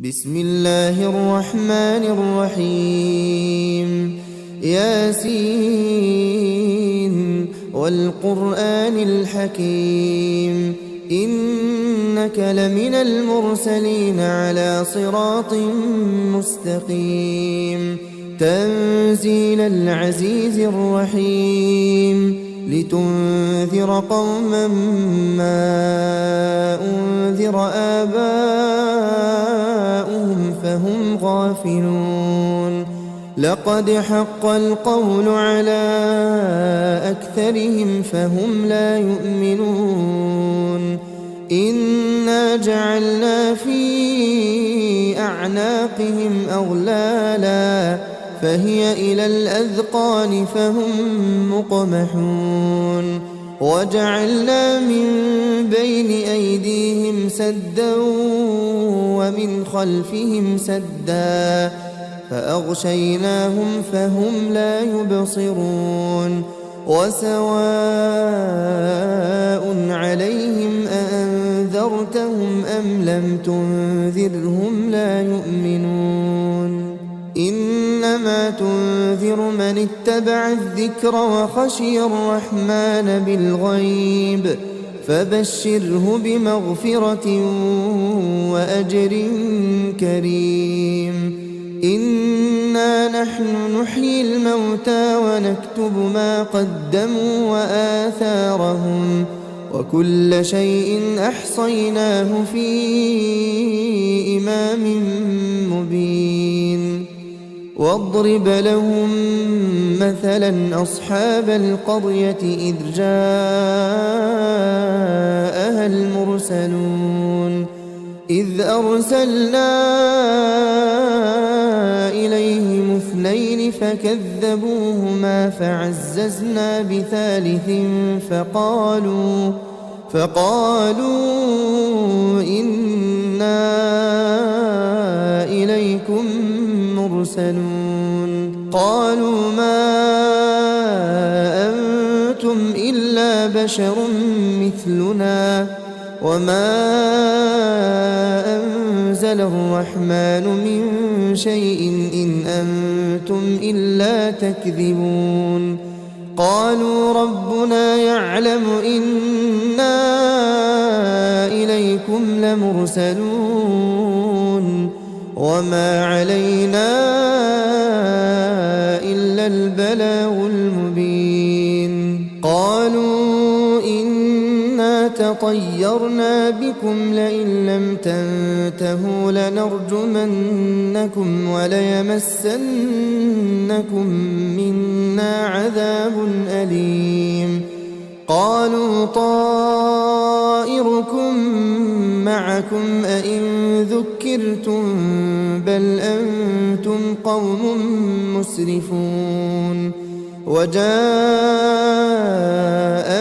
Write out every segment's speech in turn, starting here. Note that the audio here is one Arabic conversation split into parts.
بسم الله الرحمن الرحيم ياسين والقرآن الحكيم إنك لمن المرسلين على صراط مستقيم تنزيل العزيز الرحيم لتنذر قوما ما أنذر آباؤهم فهم غافلون لقد حق القول على أكثرهم فهم لا يؤمنون إنا جعلنا في أعناقهم أغلالا فهي إلى الأذقان فهم مقمحون وجعلنا من بين أيديهم سدا ومن خلفهم سدا فأغشيناهم فهم لا يبصرون وسواء عليهم أأنذرتهم أم لم تنذرهم لا يؤمنون إنما تنذر من اتبع الذكر وخشي الرحمن بالغيب فبشره بمغفرة وأجر كريم إنا نحن نحيي الموتى ونكتب ما قدموا وآثارهم وكل شيء أحصيناه في إمام مبين واضرب لهم مثلا أصحاب القرية إذ جاءها المرسلون إذ أرسلنا إليهم اثنين فكذبوهما فعززنا بثالث فقالوا إنا إليكم مرسلون قالوا ما أنتم إلا بشر مثلنا وما أنزل الرحمن من شيء إن أنتم إلا تكذبون قالوا ربنا يعلم إنا إليكم لمرسلون وما علينا إلا البلاغ المبين قالوا إنا تطيرنا بكم لئن لم تنتهوا لنرجمنكم وليمسنكم منا عذاب أليم قالوا طائركم معكم أئن ذكرتم بل أنتم قوم مسرفون وجاء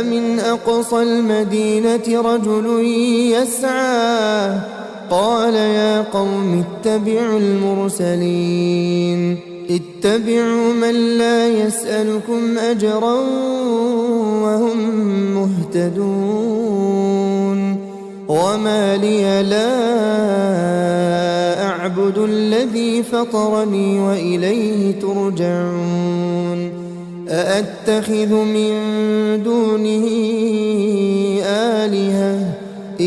من أقصى المدينة رجل يسعى قال يا قوم اتبعوا المرسلين اتبعوا من لا يسألكم أجرا وهم مهتدون وما لي لا أعبد الذي فطرني وإليه ترجعون أأتخذ من دونه آلهة إن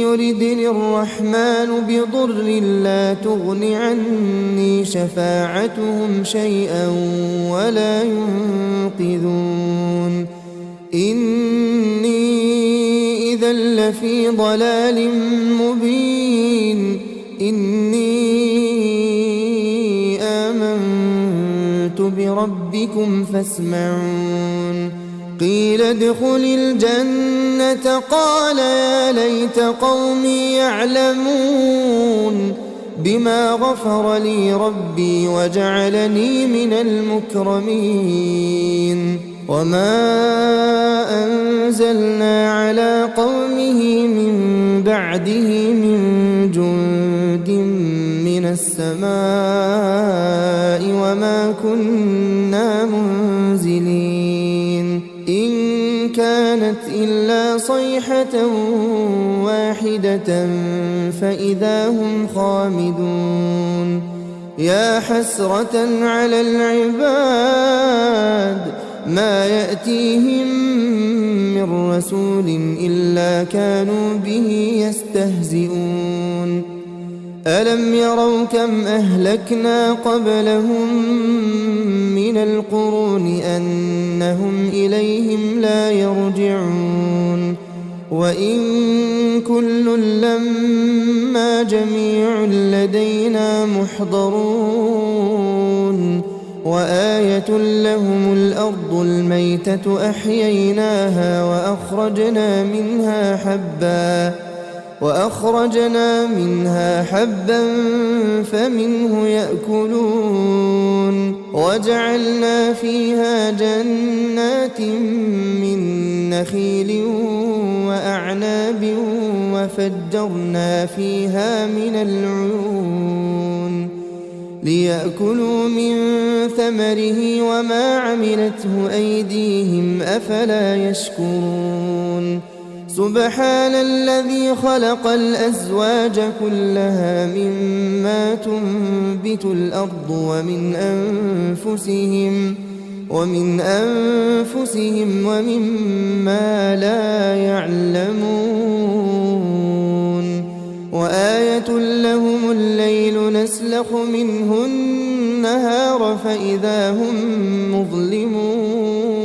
يردني الرحمن بضر لا تغن عني شفاعتهم شيئا ولا ينقذون إني إذا لفي ضلال مبين إني آمنت بربكم فاسمعون قيل ادخل الجنة قال يا ليت قومي يعلمون بما غفر لي ربي وجعلني من المكرمين وما أنزلنا على قومه من بعده من جند من السماء وما كنا منزلين إن كانت إلا صيحة واحدة فإذا هم خامدون يا حسرة على العباد ما يأتيهم من رسول إلا كانوا به يستهزئون ألم يروا كم أهلكنا قبلهم من القرون أنهم إليهم لا يرجعون وإن كل لما جميع لدينا محضرون وآية لهم الأرض الميتة أحييناها وأخرجنا منها حبا فمنه يأكلون وجعلنا فيها جنات من نخيل وأعناب وفجرنا فيها من العيون ليأكلوا من ثمره وما عملته أيديهم أفلا يشكرون سبحان الذي خلق الأزواج كلها مما تنبت الأرض ومن أنفسهم ومما لا يعلمون وآية لهم الليل نسلخ منه النهار فإذا هم مظلمون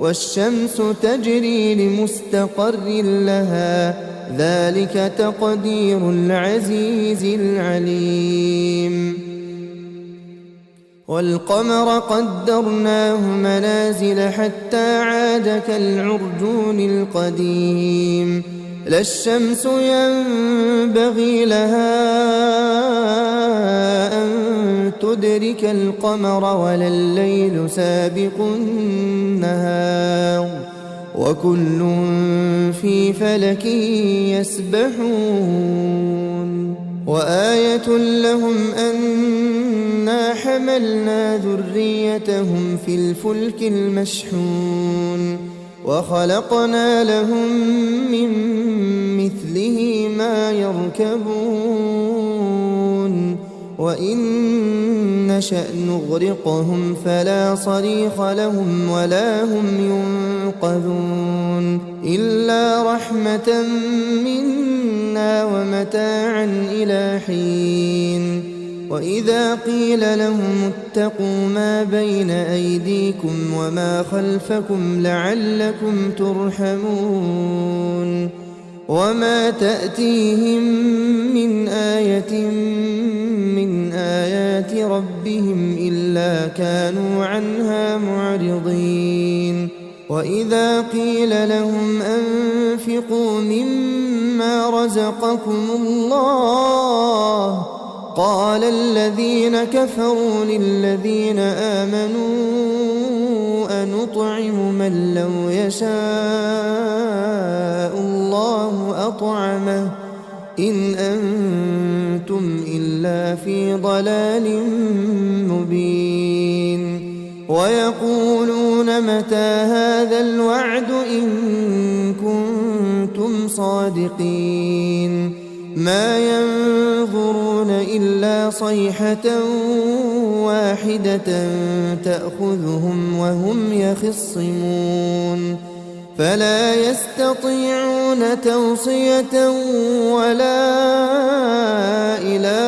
والشمس تجري لمستقر لها ذلك تقدير العزيز العليم والقمر قدرناه منازل حتى عاد كالعرجون القديم لا الشمس ينبغي لها أن تدرك القمر ولا الليل سابق النهار وكل في فلك يسبحون وآية لهم أنا حملنا ذريتهم في الفلك المشحون وخلقنا لهم من مثله ما يركبون وإن نشأ نغرقهم فلا صريخ لهم ولا هم ينقذون إلا رحمة منا ومتاعا إلى حين وإذا قيل لهم اتقوا ما بين أيديكم وما خلفكم لعلكم ترحمون وما تأتيهم من آية من آيات ربهم إلا كانوا عنها معرضين وإذا قيل لهم أنفقوا مما رزقكم الله قال الذين كفروا للذين آمنوا أنطعم من لو يشاء الله أطعمه إن أنتم إلا في ضلال مبين ويقولون متى هذا الوعد إن كنتم صادقين ما ينظرون إلا صيحة واحدة تأخذهم وهم يخصمون فلا يستطيعون توصية ولا إلى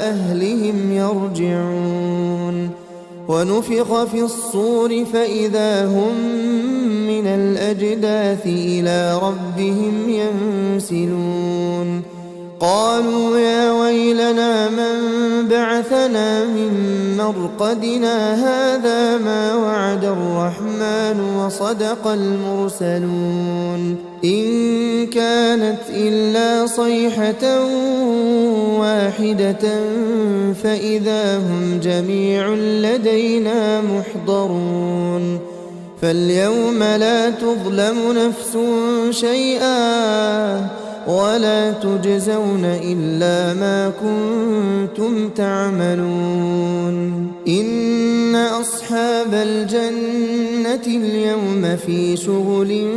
أهلهم يرجعون ونفخ في الصور فإذا هم من الأجداث إلى ربهم ينسلون قالوا يا ويلنا من بعثنا من مرقدنا هذا ما وعد الرحمن وصدق المرسلون إن كانت إلا صيحة واحدة فإذا هم جميع لدينا محضرون فاليوم لا تظلم نفس شيئا ولا تجزون إلا ما كنتم تعملون إن أصحاب الجنة اليوم في شغل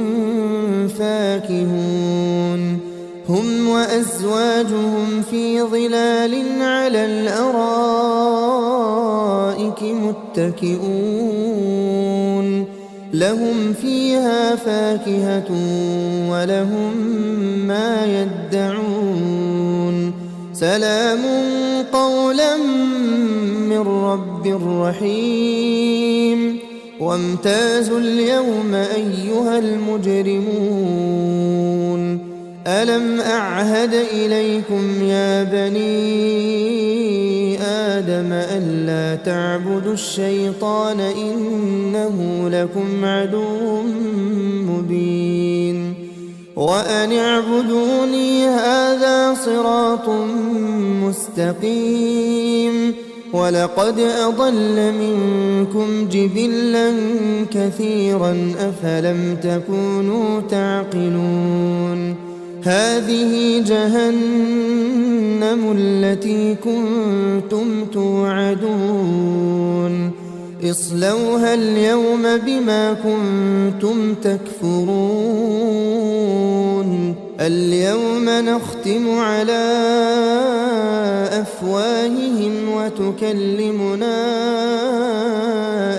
فاكهون هم وأزواجهم في ظلال على الأرائك متكئون لهم فيها فاكهة ولهم ما يدعون سلام قولا من رب رحيم وامتازوا اليوم أيها المجرمون ألم أعهد إليكم يا بني آدم ألا تعبدوا الشيطان إنه لكم عدو مبين وأن اعبدوني هذا صراط مستقيم ولقد أضل منكم جبلا كثيرا أفلم تكونوا تعقلون هذه جهنم التي كنتم توعدون اصلوها اليوم بما كنتم تكفرون اليوم نختم على أفواههم وتكلمنا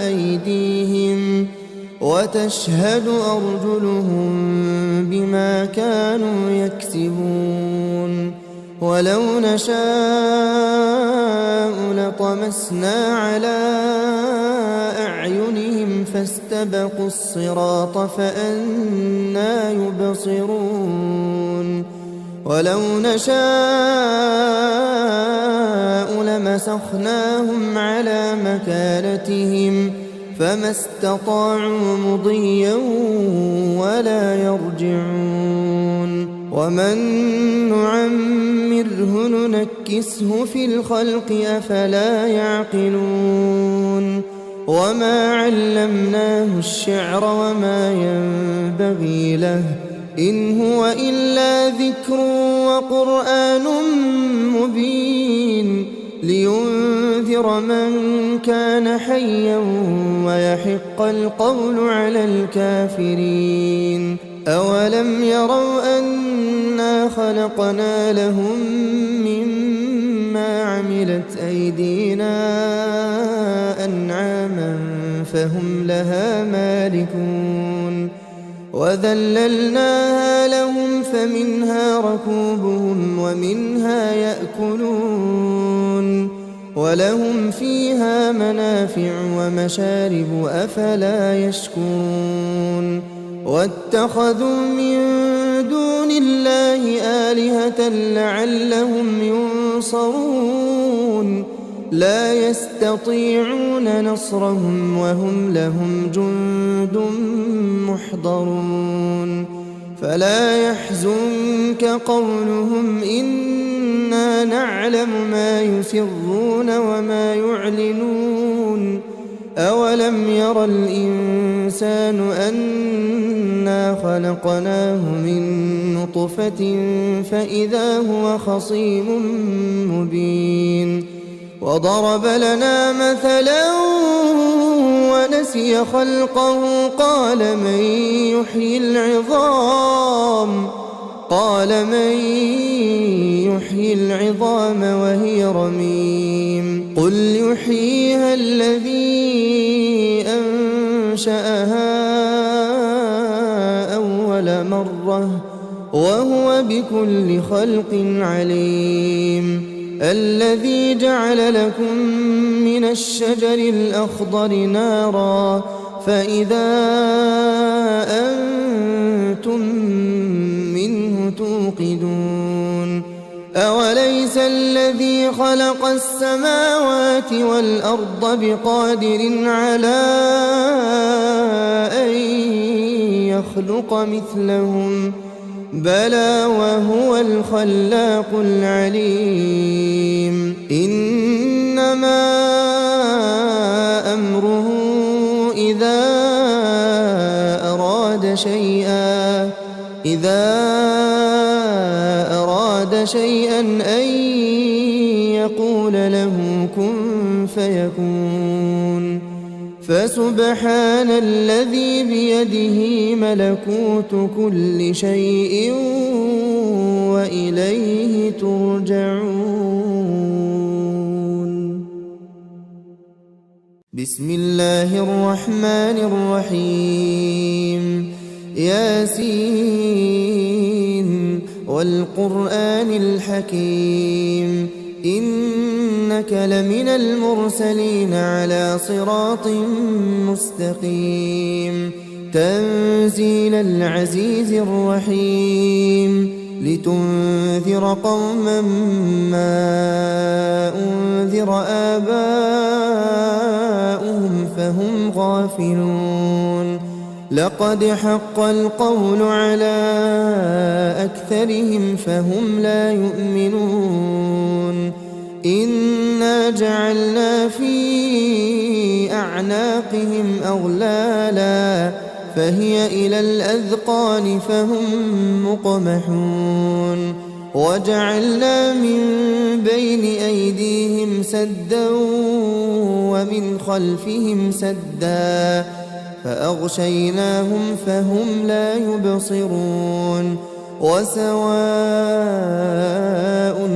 أيديهم وتشهد أرجلهم بما كانوا يكسبون ولو نشاء لطمسنا على أعينهم فاستبقوا الصراط فأنى يبصرون ولو نشاء لمسخناهم على مكانتهم فما استطاعوا مضيا ولا يرجعون ومن نعمره ننكسه في الخلق أفلا يعقلون وما علمناه الشعر وما ينبغي له إن هو إلا ذكر وقرآن مبين لينذر من كان حيا ويحق القول على الكافرين أولم يروا أنا خلقنا لهم مما عملت أيدينا أنعاما فهم لها مالكون وذللناها لهم فمنها ركوبهم ومنها يأكلون ولهم فيها منافع ومشارب أفلا يشكرون واتخذوا من دون الله آلهة لعلهم ينصرون لا يستطيعون نصرهم وهم لهم جند محضرون فلا يحزنك قولهم إنا نعلم ما يسرون وما يعلنون أولم ير الإنسان أنا خلقناه من نطفة فإذا هو خصيم مبين وضرب لنا مثلا ونسي خلقه قال من يحيي العظام وهي رميم قل يحييها الذي أنشأها أول مرة وهو بكل خلق عليم الذي جعل لكم من الشجر الأخضر نارا فإذا أنتم منه توقدون أوليس الذي خلق السماوات والأرض بقادر على أن يخلق مثلهم بلى وهو الخلاق العليم إنما أمره إذا أراد شيئا أن يقول له كن فيكون. فسبحان الذي بيده ملكوت كل شيء وإليه ترجعون. بسم الله الرحمن الرحيم. ياسين والقرآن الحكيم إنك لمن المرسلين على صراط مستقيم. تنزيل العزيز الرحيم لتنذر قوما ما أنذر آباؤهم فهم غافلون. لقد حق القول على أكثرهم فهم لا يؤمنون. إنا جعلنا في أعناقهم أغلالا فهي إلى الأذقان فهم مقمحون. وجعلنا من بين أيديهم سدا ومن خلفهم سدا فأغشيناهم فهم لا يبصرون. وسواء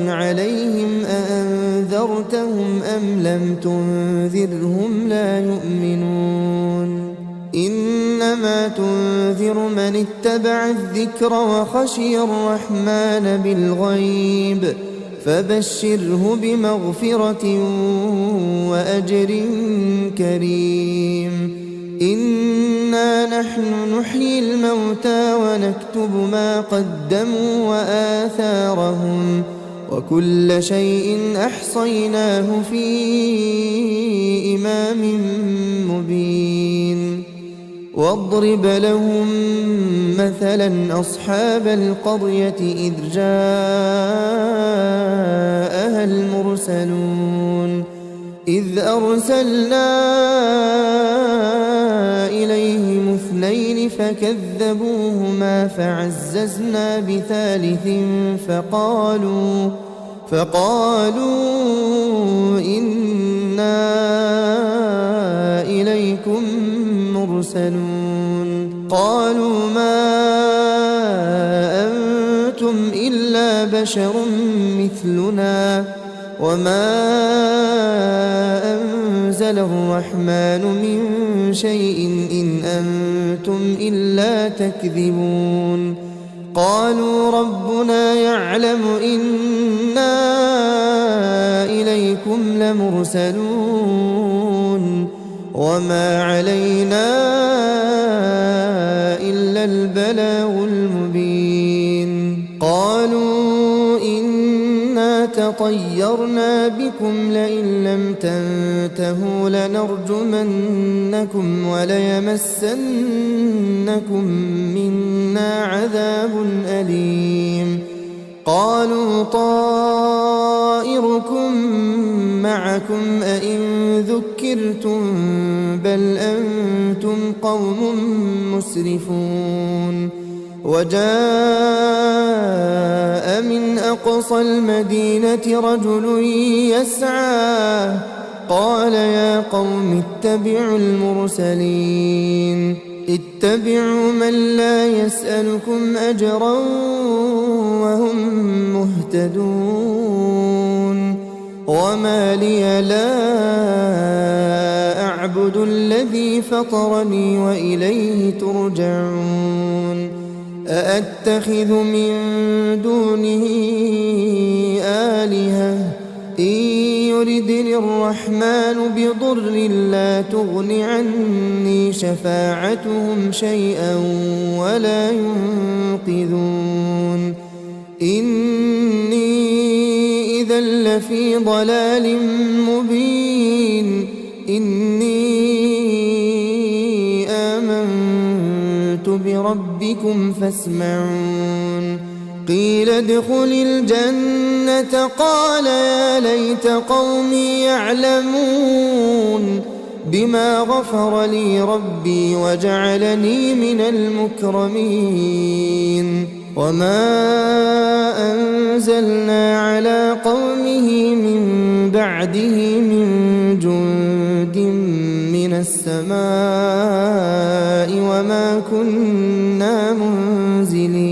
عليهم أأنذرتهم أم لم تنذرهم لا يؤمنون. إنما تنذر من اتبع الذكر وخشي الرحمن بالغيب فبشره بمغفرة وأجر كريم. إنا نحن نحيي الموتى ونكتب ما قدموا وآثارهم وكل شيء أحصيناه في إمام مبين. واضرب لهم مثلا أصحاب القرية إذ جاءها المرسلون إذ أرسلنا إليهم اثنين فكذبوهما فعززنا بثالث فقالوا إنا إليكم مرسلون. قالوا ما أنتم إلا بشر مثلنا وما أنزل الرحمن من شيء إن أنتم إلا تكذبون. قالوا ربنا يعلم إنا إليكم لمرسلون وما علينا إلا البلاغ المبين. قالوا إنا تطيرنا بكم لئن لم تنتهوا لنرجمنكم وليمسنكم منا عذاب أليم. قالوا طائركم معكم أئن ذكرتم بل أنتم قوم مسرفون. وجاء من أقصى المدينة رجل يسعى قال يا قوم اتبعوا المرسلين اتبعوا من لا يسألكم أجرا وهم مهتدون. وما لي لا أعبد الذي فطرني وإليه ترجعون. أأتخذ من دونه آلهة إن يردني الرحمن بضر لا تغن عني شفاعتهم شيئا ولا ينقذون. إني إذا لفي ضلال مبين. إني آمنت بربكم فاسمعون. قيل ادخل الجنة قال يا ليت قومي يعلمون بما غفر لي ربي وجعلني من المكرمين. وما أنزلنا على قومه من بعده من جند من السماء وما كنا منزلين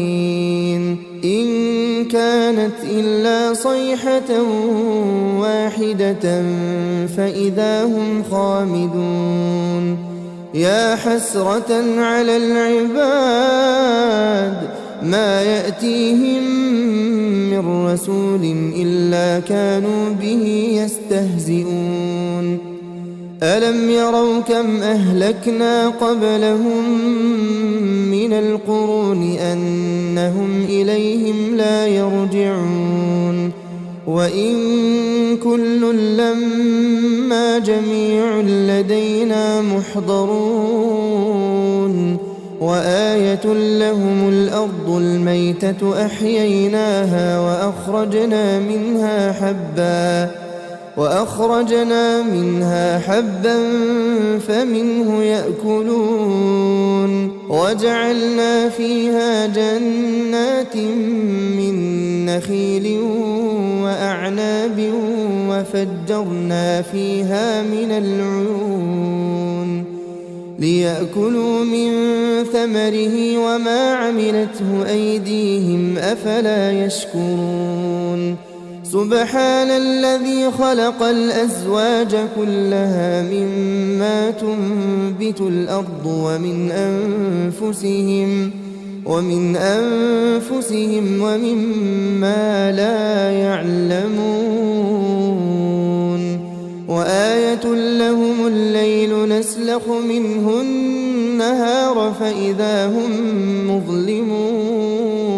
إن كانت إلا صيحة واحدة فإذا هم خامدون يا حسرة على العباد ما يأتيهم من رسول إلا كانوا به يستهزئون ألم يروا كم أهلكنا قبلهم من القرون أنهم إليهم لا يرجعون وإن كل لما جميع لدينا محضرون وآية لهم الأرض الميتة أحييناها وأخرجنا منها حبا فمنه يأكلون وجعلنا فيها جنات من نخيل وأعناب وفجرنا فيها من العيون ليأكلوا من ثمره وما عملته أيديهم أفلا يشكرون سبحان الذي خلق الأزواج كلها مما تنبت الأرض ومن أنفسهم ومما لا يعلمون وآية لهم الليل نسلخ منه النهار فإذا هم مظلمون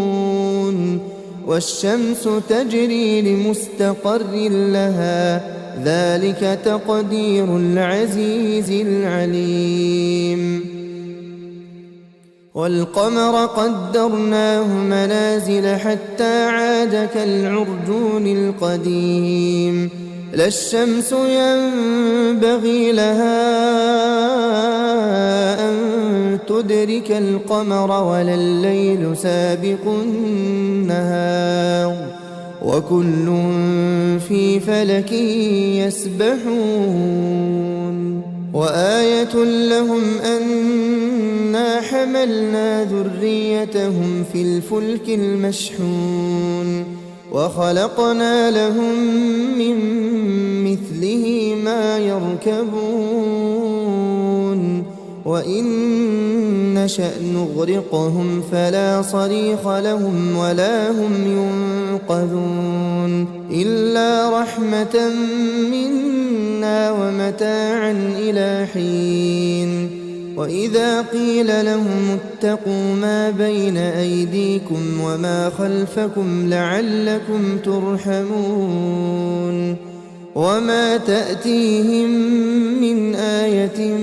والشمس تجري لمستقر لها ذلك تقدير العزيز العليم والقمر قدرناه منازل حتى عاد كالعرجون القديم لا الشمس ينبغي لها أن تدرك القمر ولا الليل سابق النهار وكل في فلك يسبحون وآية لهم أنا حملنا ذريتهم في الفلك المشحون وخلقنا لهم من مثله ما يركبون وإن نشأ نغرقهم فلا صريخ لهم ولا هم ينقذون إلا رحمة منا ومتاعا إلى حين وإذا قيل لهم اتقوا ما بين أيديكم وما خلفكم لعلكم ترحمون وما تأتيهم من آية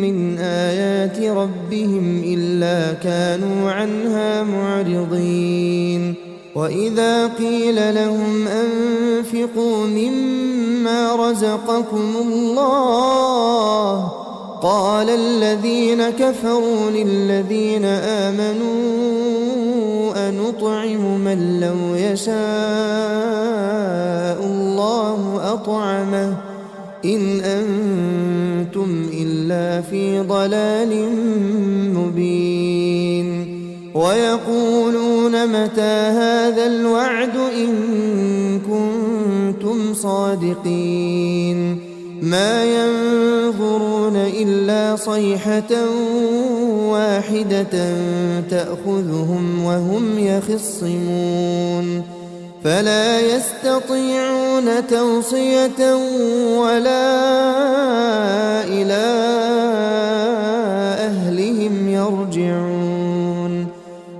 من آيات ربهم إلا كانوا عنها معرضين وإذا قيل لهم أنفقوا مما رزقكم الله قال الذين كفروا للذين آمنوا أنطعم من لو يشاء الله أطعمه إن أنتم إلا في ضلال مبين ويقولون متى هذا الوعد إن كنتم صادقين ما ينظرون إلا صيحة واحدة تأخذهم وهم يخصمون فلا يستطيعون توصية ولا إلى أهلهم يرجعون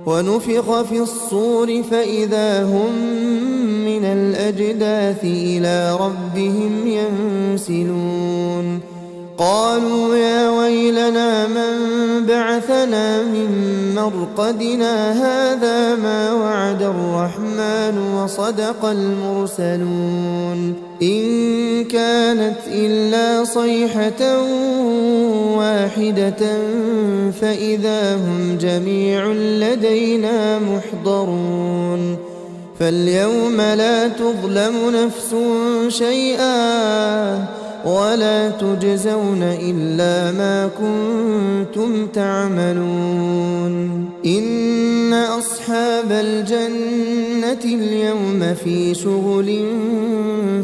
ونفخ في الصور فإذا هم من الأجداث إلى ربهم ينسلون قالوا يا ويلنا من بعثنا من مرقدنا هذا ما وعد الرحمن وصدق المرسلون إن كانت إلا صيحة واحدة فإذا هم جميع لدينا محضرون فاليوم لا تظلم نفس شيئا ولا تجزون إلا ما كنتم تعملون إن أصحاب الجنة اليوم في شغل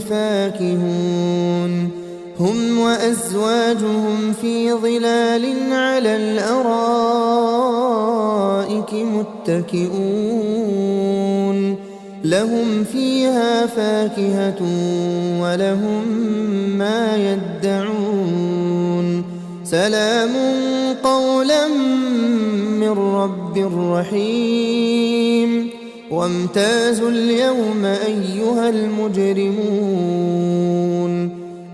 فاكهون هم وأزواجهم في ظلال على الأرائك متكئون لهم فيها فاكهة ولهم ما يدعون سلام قولا من رب رحيم وامتازوا اليوم أيها المجرمون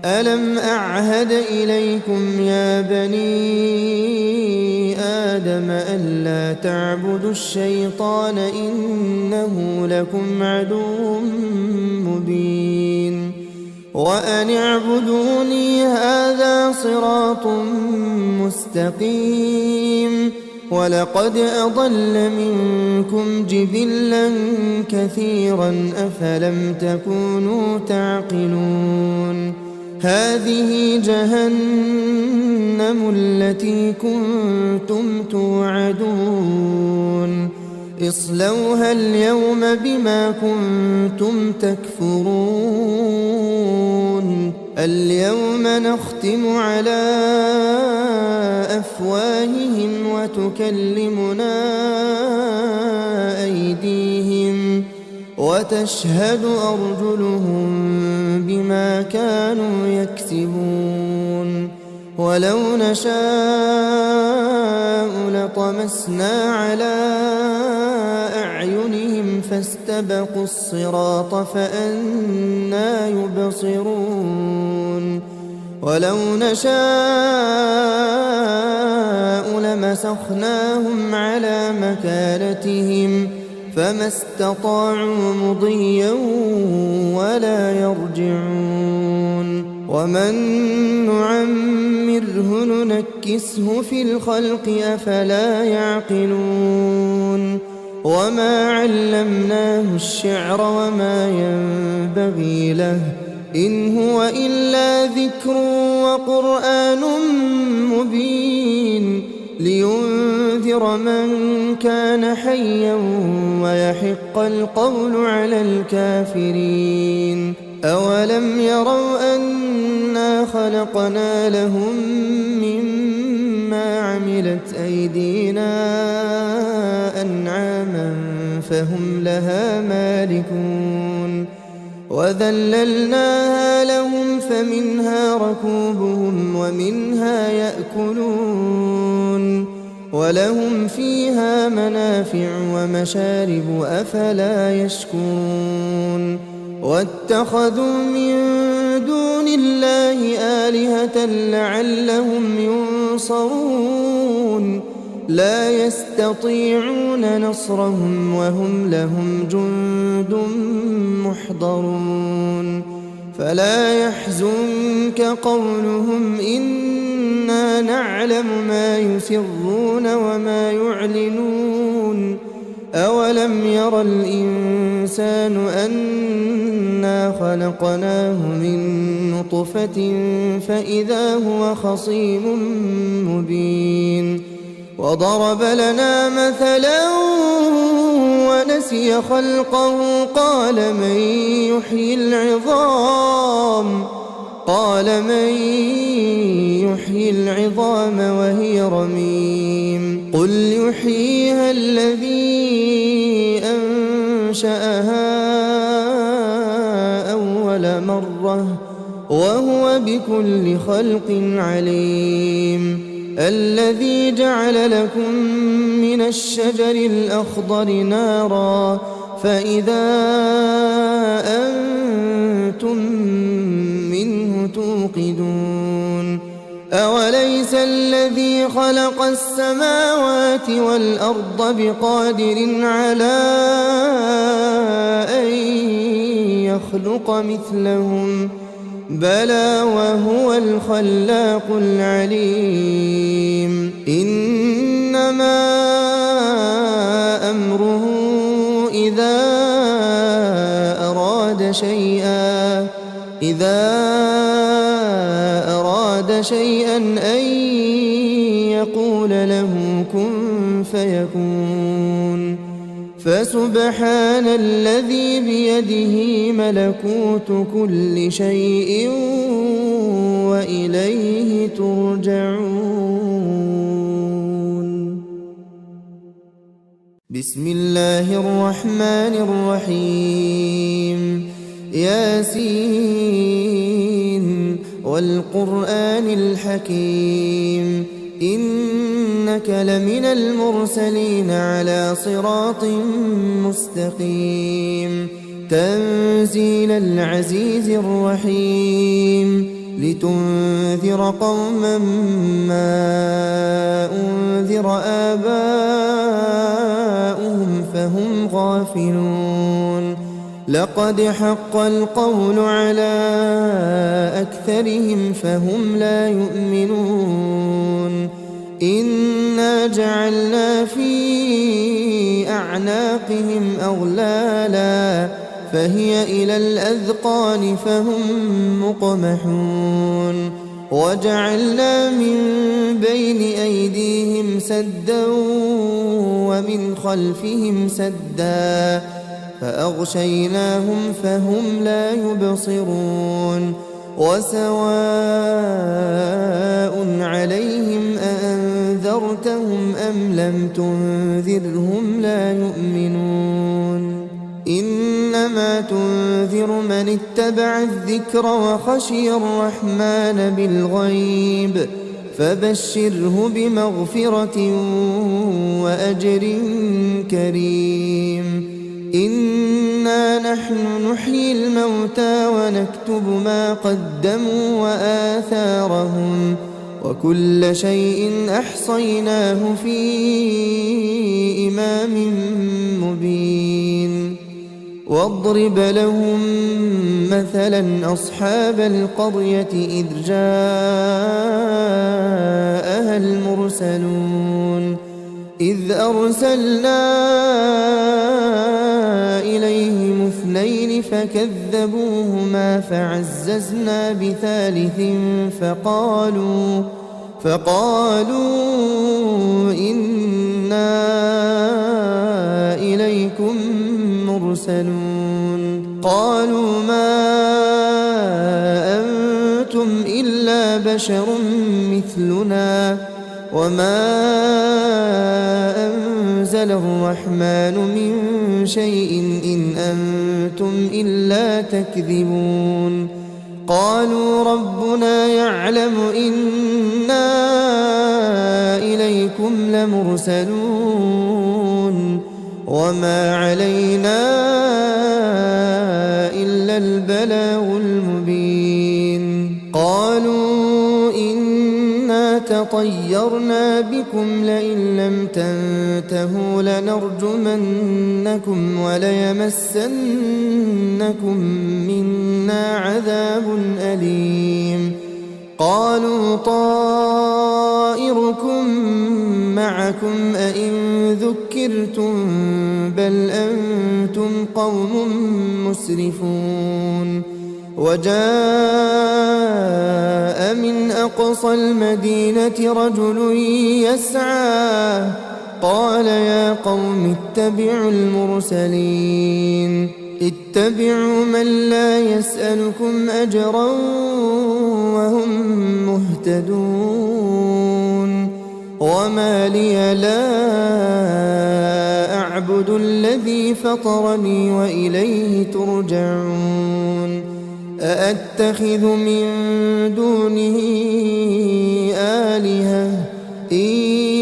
ألم أعهد إليكم يا بني آدم ألا تعبدوا الشيطان إنه لكم عدو مبين وأن اعبدوني هذا صراط مستقيم ولقد أضل منكم جبلا كثيرا أفلم تكونوا تعقلون هذه جهنم التي كنتم توعدون اصلوها اليوم بما كنتم تكفرون اليوم نختم على أفواههم وتكلمنا أيديهم وتشهد أرجلهم بما كانوا يكسبون ولو نشاء لطمسنا على أعينهم فاستبقوا الصراط فأنى يبصرون ولو نشاء لمسخناهم على مكانتهم فما استطاعوا مضيا ولا يرجعون ومن نعمره ننكسه في الخلق أفلا يعقلون وما علمناه الشعر وما ينبغي له إن هو إلا ذكر وقرآن مبين لينذر من كان حيا ويحق القول على الكافرين أولم يروا أنا خلقنا لهم مما عملت أيدينا أنعاما فهم لها مالكون وذللناها لهم فمنها ركوبهم ومنها يأكلون ولهم فيها منافع ومشارب أفلا يشكرون واتخذوا من دون الله آلهة لعلهم ينصرون لا يستطيعون نصرهم وهم لهم جند محضرون فلا يحزنك قولهم إنا نعلم ما يسرون وما يعلنون أولم ير الإنسان أنا خلقناه من نطفة فإذا هو خصيم مبين وضرب لنا مثلا ونسي خلقه قال من يحيي العظام وهي رميم قل يحييها الذي أنشأها أول مرة وهو بكل خلق عليم الذي جعل لكم من الشجر الأخضر نارا فإذا أنتم منه توقدون السماوات والأرض بقادر على أن يخلق مثلهم بلى وهو الخلاق العليم إنما أمره إذا أراد شيئا أن يقول له كن فيكون فسبحان الذي بيده ملكوت كل شيء وإليه ترجعون. بسم الله الرحمن الرحيم ياسين والقرآن الحكيم إنك لمن المرسلين على صراط مستقيم تنزيل العزيز الرحيم لتنذر قوما ما أنذر آباؤهم فهم غافلون لقد حق القول على أكثرهم فهم لا يؤمنون إنا جعلنا في أعناقهم أغلالا فهي إلى الأذقان فهم مقمحون وجعلنا من بين أيديهم سدا ومن خلفهم سدا فأغشيناهم فهم لا يبصرون وسواء عليهم أأنذرتهم أم لم تنذرهم لا يؤمنون إنما تنذر من اتبع الذكر وخشي الرحمن بالغيب فبشره بمغفرة وأجر كريم إنا نحن نحيي الموتى ونكتب ما قدموا وآثارهم وكل شيء أحصيناه في إمام مبين واضرب لهم مثلا أصحاب القرية إذ جاءها المرسلون إذ أرسلنا إليهم اثنين فكذبوهما فعززنا بثالث فقالوا إنا إليكم مرسلون قالوا ما أنتم إلا بشر مثلنا وما أنزل الرحمن من شيء إن أنتم إلا تكذبون قالوا ربنا يعلم إنا إليكم لمرسلون وما علينا إلا البلاغ المبين قالوا إنا تطيرنا بكم لئن لم تنتهوا لنرجمنكم وليمسنكم منا عذاب أليم قالوا طائركم معكم أئن ذكرتم بل أنتم قوم مسرفون وجاء من أقصى المدينة رجل يسعى قال يا قوم اتبعوا المرسلين اتبعوا من لا يسألكم أجرا وهم مهتدون وما لي لا أعبد الذي فطرني وإليه ترجعون أأتخذ من دونه آلهة إن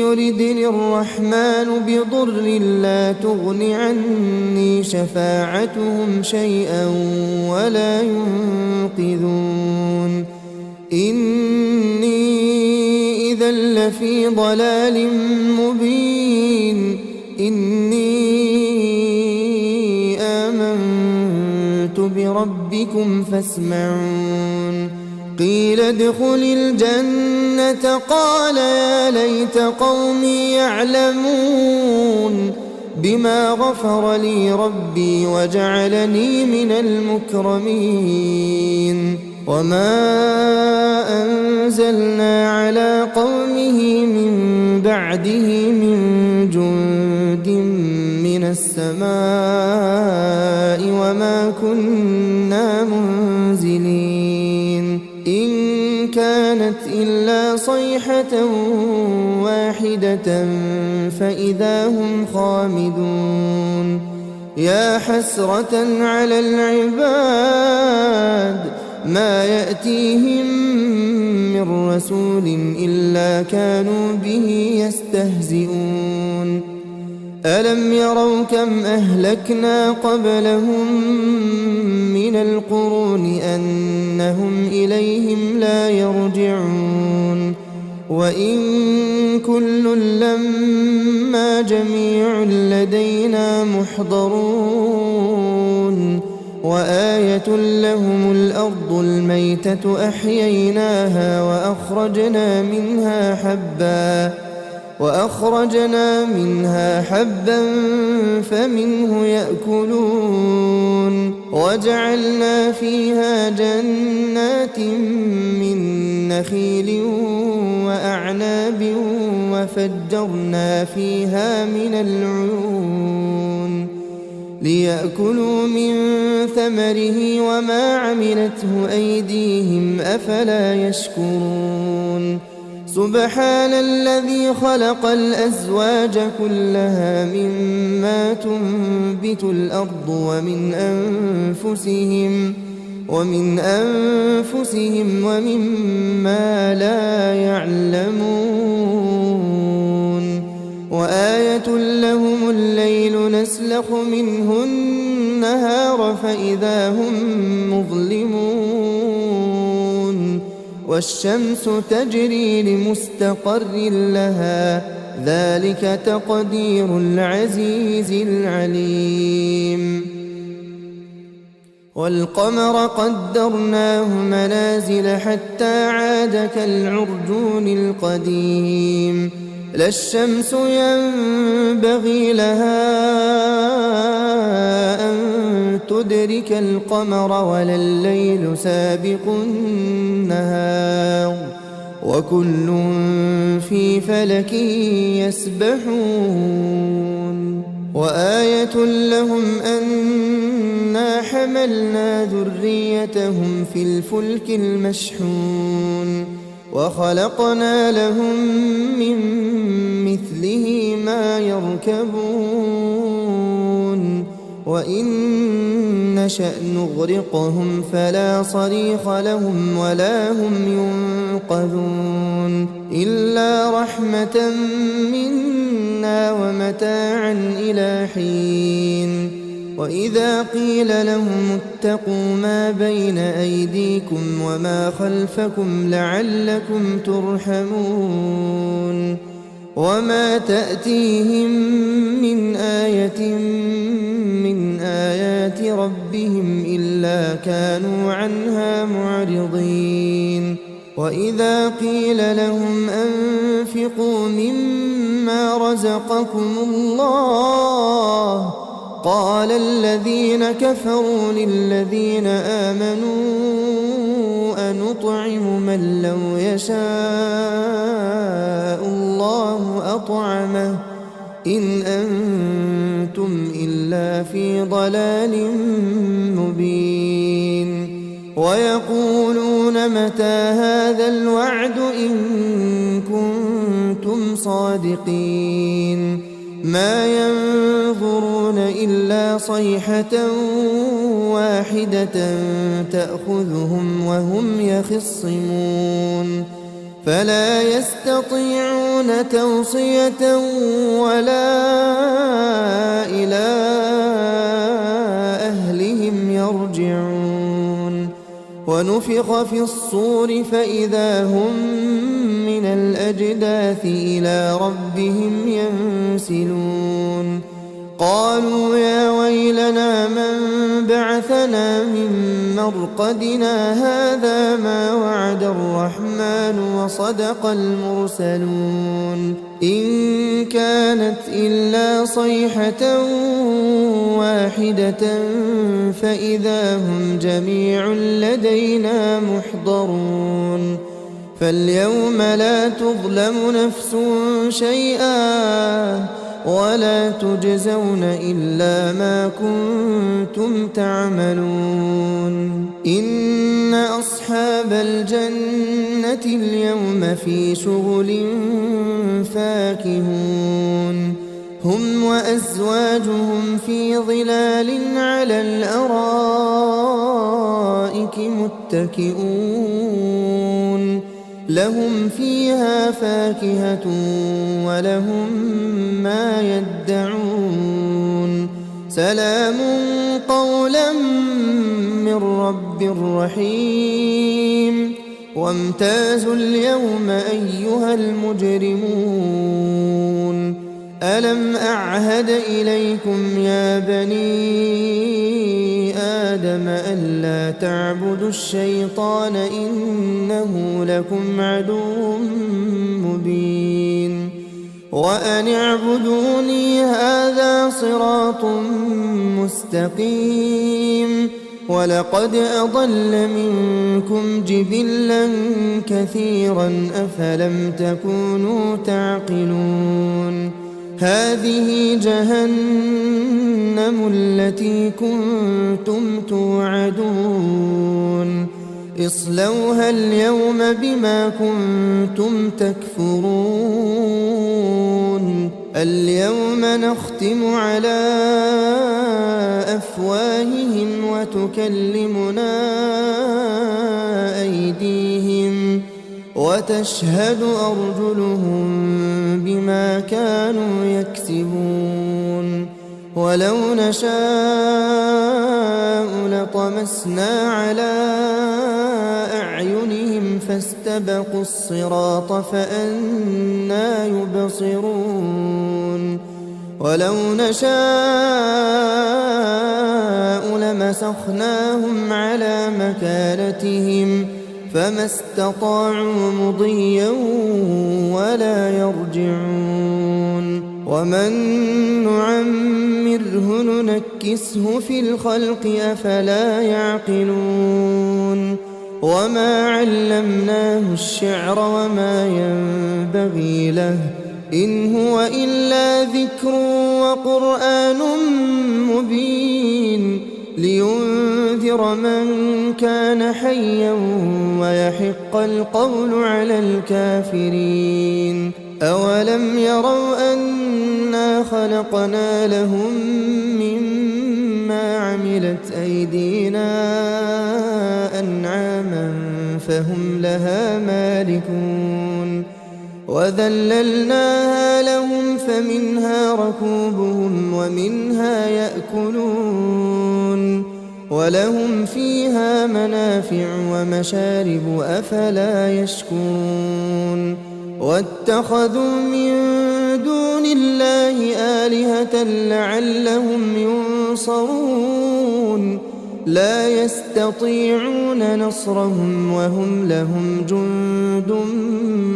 يردني الرحمن بضر لا تغن عني شفاعتهم شيئا ولا ينقذون إني إذا لفي ضلال مبين إني آمنت بربكم فاسمعون قيل ادخل الجنة قال يا ليت قومي يعلمون بما غفر لي ربي وجعلني من المكرمين وما أنزلنا على قومه من بعده من جند من السماء وما كنا منزلين إن كانت إلا صيحة واحدة فإذا هم خامدون يا حسرة على العباد ما يأتيهم من رسول إلا كانوا به يستهزئون ألم يروا كم أهلكنا قبلهم من القرون أنهم إليهم لا يرجعون وإن كل لما جميع لدينا محضرون وآية لهم الأرض الميتة أحييناها وأخرجنا منها حبا فمنه يأكلون وجعلنا فيها جنات من نخيل وأعناب وفجرنا فيها من العيون ليأكلوا من ثمره وما عملته أيديهم أفلا يشكرون سبحان الذي خلق الأزواج كلها مما تنبت الأرض ومن أنفسهم ومما لا يعلمون وآية لهم الليل نسلخ منه النهار فإذا هم مظلمون والشمس تجري لمستقر لها ذلك تقدير العزيز العليم والقمر قدرناه منازل حتى عاد كالعرجون القديم لا الشمس ينبغي لها أن تدرك القمر ولا الليل سابق النهار وكل في فلك يسبحون وآية لهم أنا حملنا ذريتهم في الفلك المشحون وخلقنا لهم من مثله ما يركبون وإن نشأ نغرقهم فلا صريخ لهم ولا هم ينقذون إلا رحمة منا ومتاعا إلى حين وإذا قيل لهم اتقوا ما بين أيديكم وما خلفكم لعلكم ترحمون وما تأتيهم من آية من آيات ربهم إلا كانوا عنها معرضين وإذا قيل لهم أنفقوا مما رزقكم الله قال الذين كفروا للذين آمنوا أنطعم من لو يشاء الله أطعمه إن أنتم إلا في ضلال مبين ويقولون متى هذا الوعد إن كنتم صادقين ما ينظرون إلا صيحة واحدة تأخذهم وهم يخصمون فلا يستطيعون توصية ولا إلى أهلهم يرجعون ونفخ في الصور فإذا هم من الأجداث إلى ربهم ينسلون قالوا يا ويلنا من بعثنا من مرقدنا هذا ما وعد الرحمن وصدق المرسلون إن كانت إلا صيحة واحدة فإذا هم جميع لدينا محضرون فاليوم لا تظلم نفس شيئا ولا تجزون إلا ما كنتم تعملون إن أصحاب الجنة اليوم في شغل فاكهون هم وأزواجهم في ظلال على الأرائك متكئون لهم فيها فاكهة ولهم ما يدعون سلام قولا من رب رحيم وامتازوا اليوم أيها المجرمون ألم أعهد إليكم يا بني آدم ألا تعبدوا الشيطان إنه لكم عدو مبين وأن اعبدوني هذا صراط مستقيم ولقد أضل منكم جبلا كثيرا أفلم تكونوا تعقلون هذه جهنم التي كنتم توعدون اصلوها اليوم بما كنتم تكفرون اليوم نختم على أفواههم وتكلمنا أيديهم وتشهد أرجلهم بما كانوا يكسبون ولو نشاء لطمسنا على أعينهم فاستبقوا الصراط فأنى يبصرون ولو نشاء لمسخناهم على مكانتهم فما استطاعوا مضيا ولا يرجعون ومن نعمره ننكسه في الخلق أفلا يعقلون وما علمناه الشعر وما ينبغي له إن هو إلا ذكر وقرآن مبين لينذر من كان حيا ويحق القول على الكافرين أولم يروا أنا خلقنا لهم مما عملت أيدينا أنعاما فهم لها مالكون وذللناها لهم فمنها ركوبهم ومنها يأكلون ولهم فيها منافع ومشارب أفلا يشكرون واتخذوا من دون الله آلهة لعلهم ينصرون لا يستطيعون نصرهم وهم لهم جند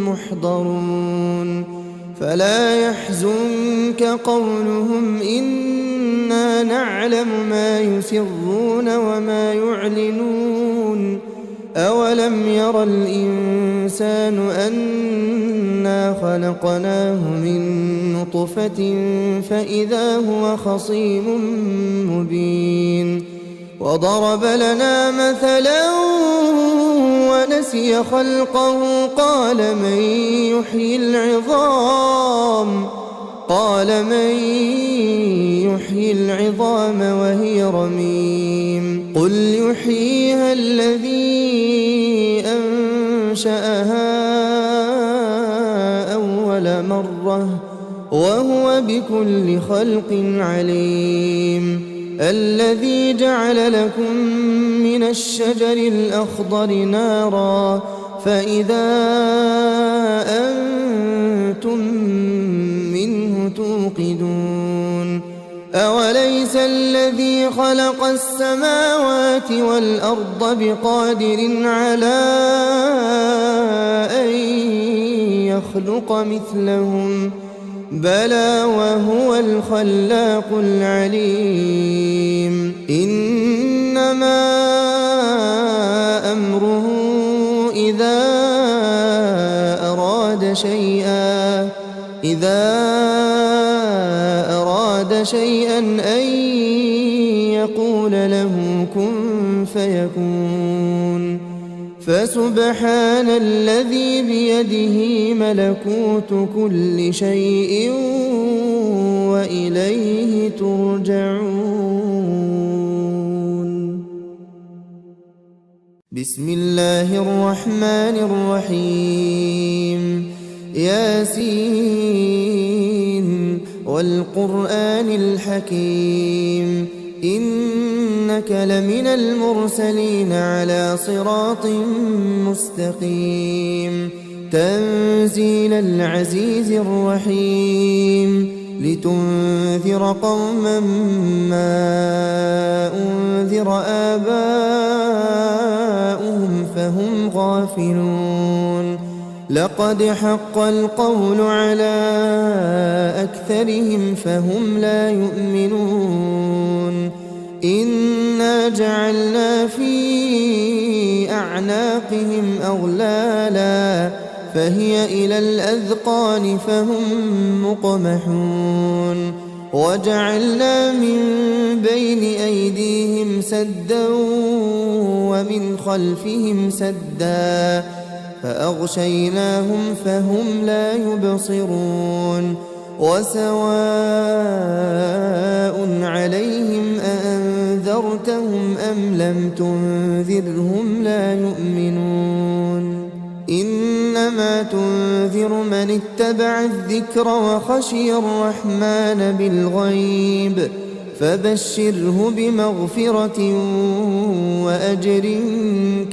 محضرون فلا يحزنك قولهم إنا نعلم ما يسرون وما يعلنون أولم ير الإنسان أنا خلقناه من نطفة فإذا هو خصيم مبين وضرب لنا مثلا ونسي خلقه قال من يحيي العظام وهي رميم قل يحييها الذي أنشأها أول مرة وهو بكل خلق عليم الذي جعل لكم من الشجر الأخضر نارا فإذا أنتم منه توقدون أوليس الذي خلق السماوات والأرض بقادر على أن يخلق مثلهم بلى وهو الخلاق العليم إنما أمره إذا أراد شيئا أن يقول له كن فيكون فسبحان الذي بيده ملكوت كل شيء وإليه ترجعون. بسم الله الرحمن الرحيم ياسين والقرآن الحكيم إنك لمن المرسلين على صراط مستقيم تنزيل العزيز الرحيم لتنذر قوما ما أنذر آباؤهم فهم غافلون لقد حق القول على أكثرهم فهم لا يؤمنون إنا جعلنا في أعناقهم أغلالا فهي إلى الأذقان فهم مقمحون وجعلنا من بين أيديهم سدا ومن خلفهم سدا فأغشيناهم فهم لا يبصرون وسواء عليهم أأنذرتهم أم لم تنذرهم لا يؤمنون إنما تنذر من اتبع الذكر وخشي الرحمن بالغيب فبشره بمغفرة وأجر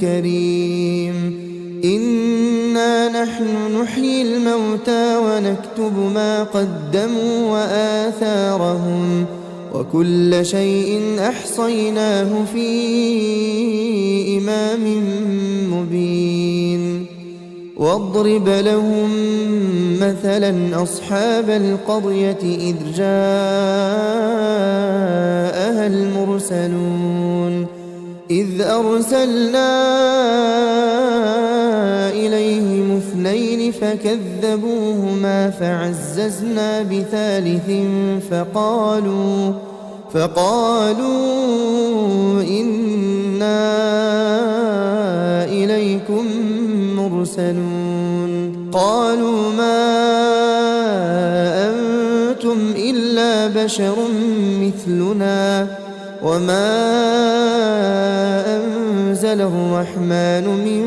كريم إنا نحن نحيي الموتى ونكتب ما قدموا وآثارهم وكل شيء أحصيناه في إمام مبين واضرب لهم مثلا أصحاب القرية إذ جاءها المرسلون إذ أرسلنا إليهم اثنين فكذبوهما فعززنا بثالث فقالوا إنا إليكم مرسلون قالوا ما أنتم إلا بشر مثلنا وما أنزل الرحمن من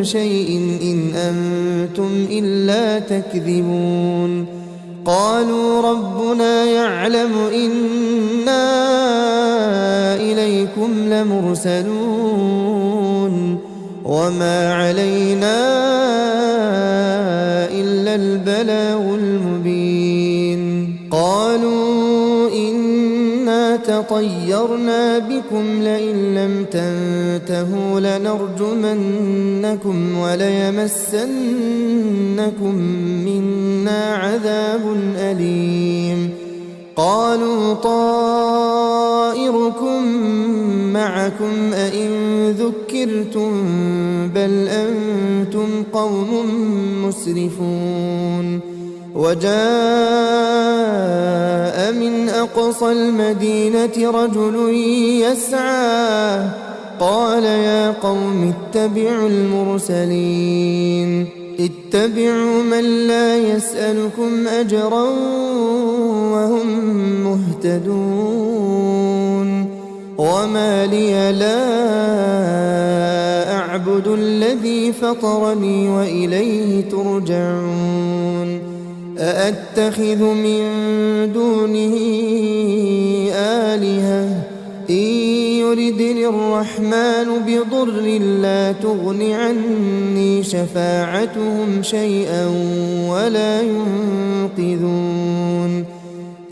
شيء إن أنتم إلا تكذبون قالوا ربنا يعلم إنا إليكم لمرسلون وما علينا إلا البلاغ المبين قالوا إنا تطيرنا بكم لئن لم تنتهوا لنرجمنكم وليمسنكم منا عذاب أليم قالوا طائركم معكم أئن ذكرتم بل أنتم قوم مسرفون وجاء من أقصى المدينة رجل يسعى قال يا قوم اتبعوا المرسلين اتبعوا من لا يسألكم أجرا وهم مهتدون وما لي لا أعبد الذي فطرني وإليه ترجعون أأتخذ من دونه آلهة إن يردني الرحمن بضر لا تغن عني شفاعتهم شيئا ولا ينقذون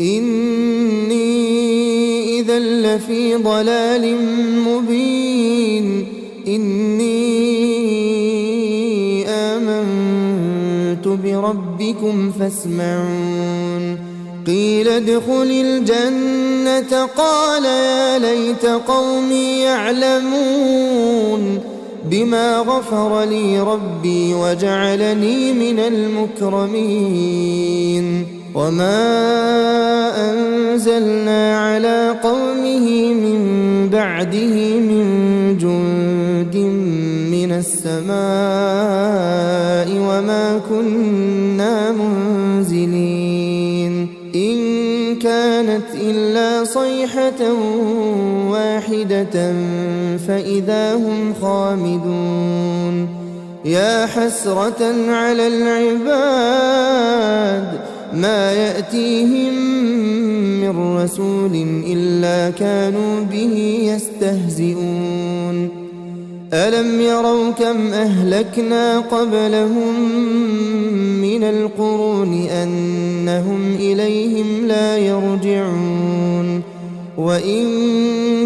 إني إذا لفي ضلال مبين إني آمنت بربكم فاسمعون قيل ادخل الجنة قال يا ليت قومي يعلمون بما غفر لي ربي وجعلني من المكرمين وما أنزلنا على قومه من بعده من جند من السماء وما كنا منزلين إن كانت إلا صيحة واحدة فإذا هم خامدون يا حسرة على العباد ما يأتيهم من رسول إلا كانوا به يستهزئون ألم يروا كم أهلكنا قبلهم من القرون أنهم إليهم لا يرجعون وإن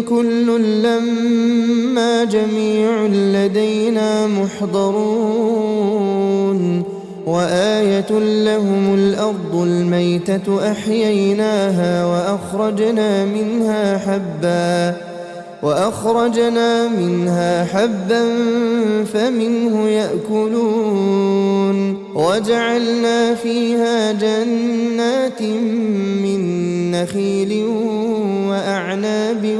كل لما جميع لدينا محضرون وآية لهم الأرض الميتة أحييناها وأخرجنا منها حبا فمنه يأكلون وجعلنا فيها جنات من نخيل وأعناب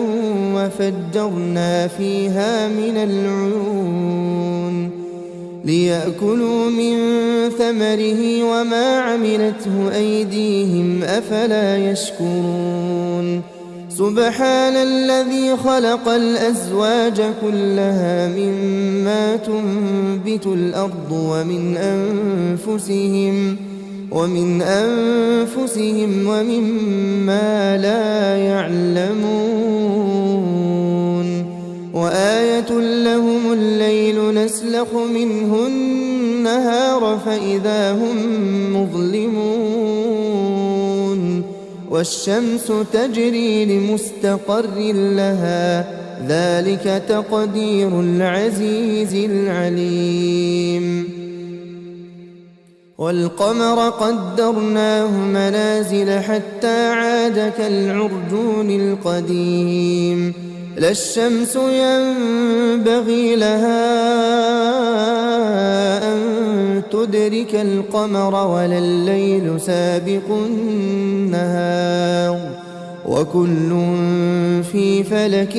وفجرنا فيها من العيون ليأكلوا من ثمره وما عملته أيديهم أفلا يشكرون سبحان الذي خلق الأزواج كلها مما تنبت الأرض ومن أنفسهم ومما لا يعلمون وآية لهم الليل نسلخ منه النهار فإذا هم مظلمون والشمس تجري لمستقر لها ذلك تقدير العزيز العليم والقمر قدرناه منازل حتى عاد كالعرجون القديم لا الشمس ينبغي لها أن تدرك القمر ولا الليل سابق النهار وكل في فلك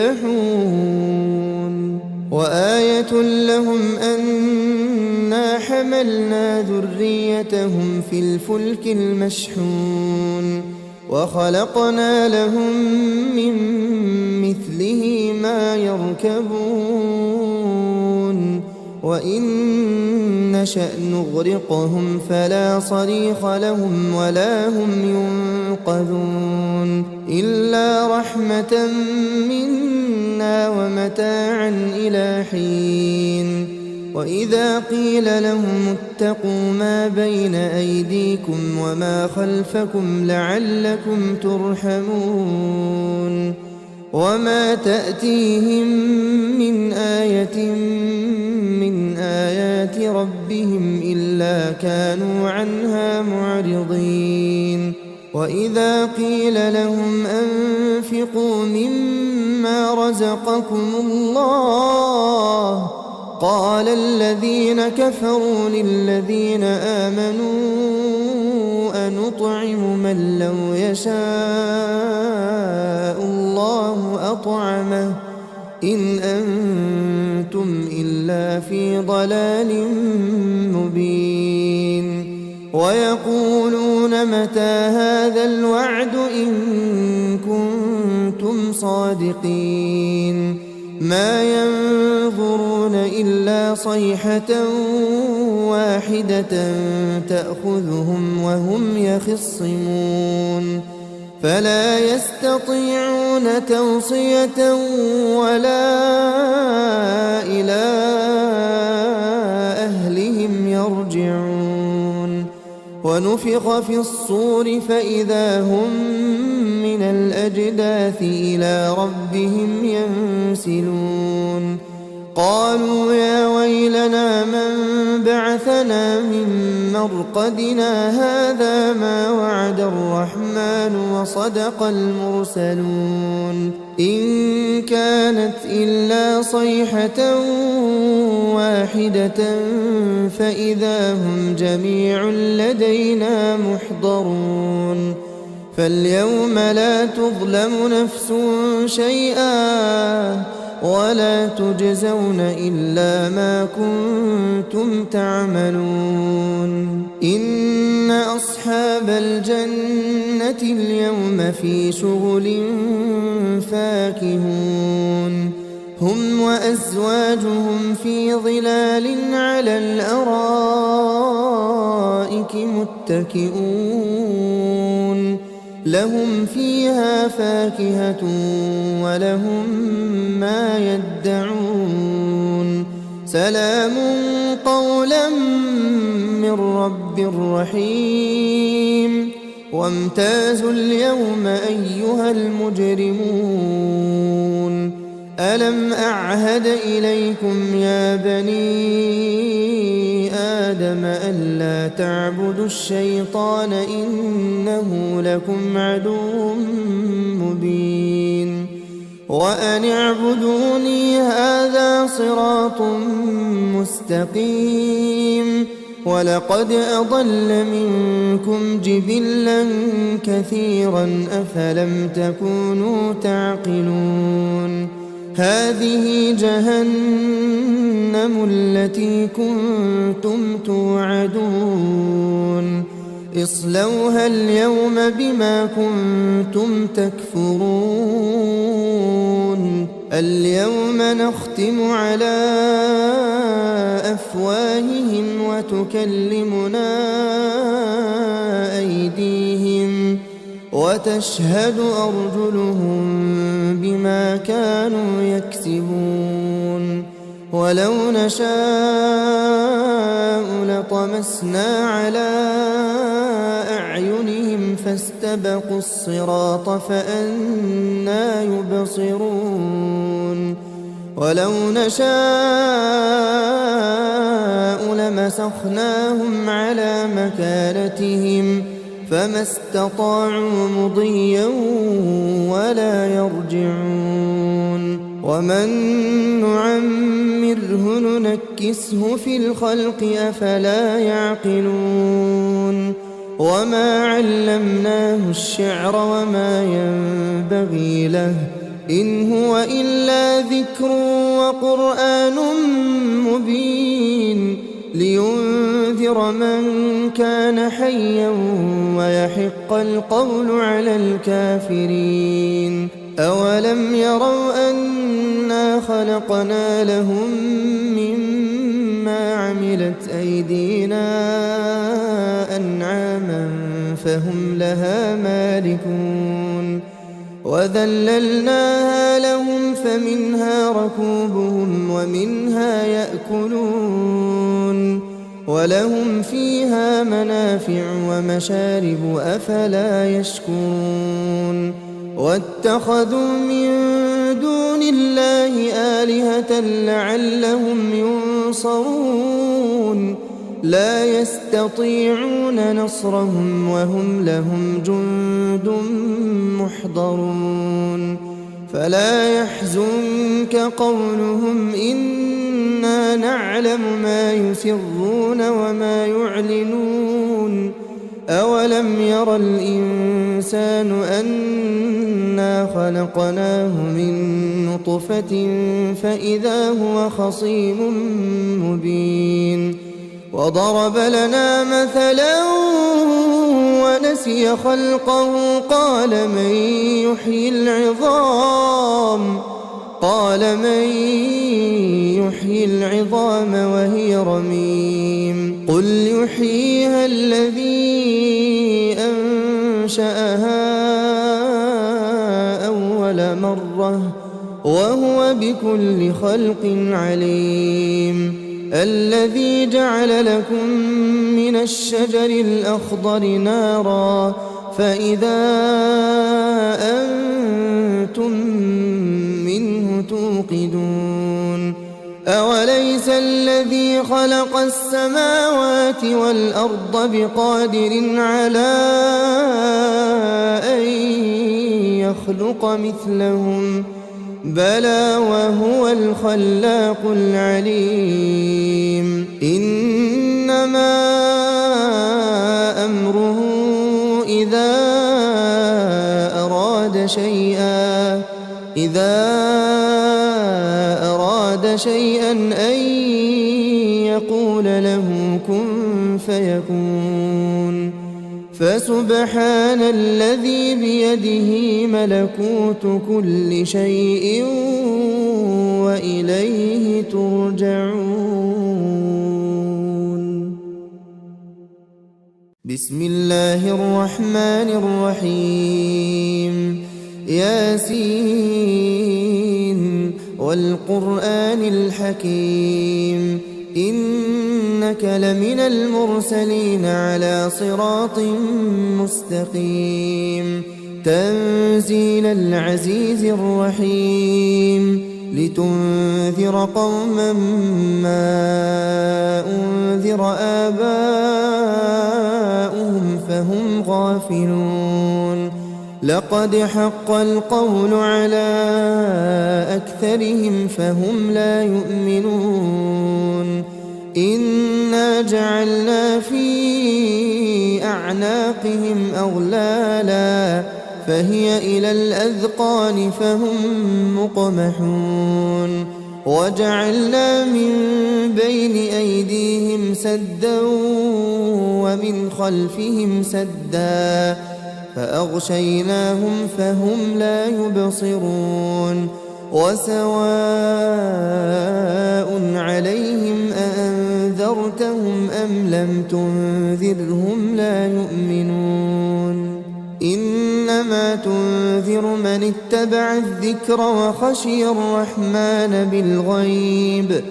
يسبحون وآية لهم أنا حملنا ذريتهم في الفلك المشحون وخلقنا لهم من مثله ما يركبون وإن نشأ نغرقهم فلا صريخ لهم ولا هم ينقذون إلا رحمة منا ومتاعا إلى حين وإذا قيل لهم اتقوا ما بين أيديكم وما خلفكم لعلكم ترحمون وما تأتيهم من آية من آيات ربهم إلا كانوا عنها معرضين وإذا قيل لهم أنفقوا مما رزقكم الله قال الذين كفروا للذين آمنوا أنطعم من لو يشاء الله أطعمه إن أنتم إلا في ضلال مبين ويقولون متى هذا الوعد إن كنتم صادقين ما ينظرون إلا صيحة واحدة تأخذهم وهم يخصمون فلا يستطيعون توصية ولا إلى أهلهم يرجعون ونفخ في الصور فإذا هم من الأجداث إلى ربهم ينسلون قالوا يا ويلنا من بعثنا من مرقدنا هذا ما وعد الرحمن وصدق المرسلون إن كانت إلا صيحة واحدة فإذا هم جميع لدينا محضرون فاليوم لا تظلم نفس شيئا ولا تجزون إلا ما كنتم تعملون إن أصحاب الجنة اليوم في شغل فاكهون هم وأزواجهم في ظلال على الأرائك متكئون لهم فيها فاكهة ولهم ما يدعون سلام قولا من رب رحيم وامتازوا اليوم أيها المجرمون ألم أعهد إليكم يا بني آدم ألا تعبدوا الشيطان إنه لكم عدو مبين وأن اعبدوني هذا صراط مستقيم ولقد أضل منكم جبلا كثيرا أفلم تكونوا تعقلون هذه جهنم التي كنتم توعدون اصلوها اليوم بما كنتم تكفرون اليوم نختم على أفواههم وتكلمنا أيديهم وتشهد أرجلهم بما كانوا يكسبون ولو نشاء لطمسنا على أعينهم فاستبقوا الصراط فأنى يبصرون ولو نشاء لمسخناهم على مكانتهم فما استطاعوا مضيا ولا يرجعون ومن نعمره ننكسه في الخلق أفلا يعقلون وما علمناه الشعر وما ينبغي له إن هو إلا ذكر وقرآن مبين لينذر من كان حيا ويحق القول على الكافرين أولم يروا أنا خلقنا لهم مما عملت أيدينا أنعاما فهم لها مالكون وذللناها لهم فمنها ركوبهم ومنها يأكلون ولهم فيها منافع ومشارب أفلا يشكرون واتخذوا من دون الله آلهة لعلهم ينصرون لا يستطيعون نصرهم وهم لهم جند محضرون فلا يحزنك قولهم إنا نعلم ما يسرون وما يعلنون أولم ير الإنسان أنا خلقناه من نطفة فإذا هو خصيم مبين وضرب لنا مثلا ونسي خلقه قال من يحيي العظام وهي رميم قل يحييها الذي أنشأها ذرة وهو بكل خلق عليم. الذي جعل لكم من الشجر الأخضر نارا فإذا أنتم منه توقدون. أوليس الذي خلق السماوات والأرض بقادر على أن يخلق مثلهم بلى وهو الخلاق العليم. إنما أمره إذا أراد شيئا أن يقول له كن فيكون. فسبحان الذي بيده ملكوت كل شيء وإليه ترجعون. بسم الله الرحمن الرحيم. ياسين والقرآن الحكيم إنك لمن المرسلين على صراط مستقيم. تنزيل العزيز الرحيم لتنذر قوما ما أنذر آباؤهم فهم غافلون. لقد حق القول على أكثرهم فهم لا يؤمنون. إنا جعلنا في أعناقهم أغلالا فهي إلى الأذقان فهم مقمحون. وجعلنا من بين أيديهم سدا ومن خلفهم سدا فأغشيناهم فهم لا يبصرون. وسواء عليهم أأنذرتهم أم لم تنذرهم لا يؤمنون. إنما تنذر من اتبع الذكر وخشي الرحمن بالغيب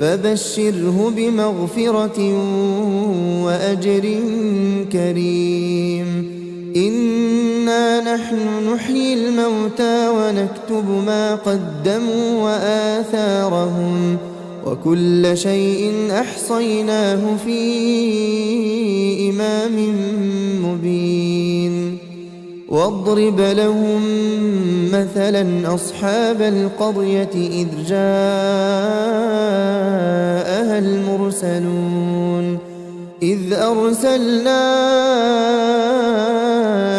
فبشره بمغفرة وأجر كريم. إنا نحن نحيي الموتى ونكتب ما قدموا وآثارهم وكل شيء أحصيناه في إمام مبين. واضرب لهم مثلا أصحاب القرية إذ جاءها المرسلون إذ أرسلنا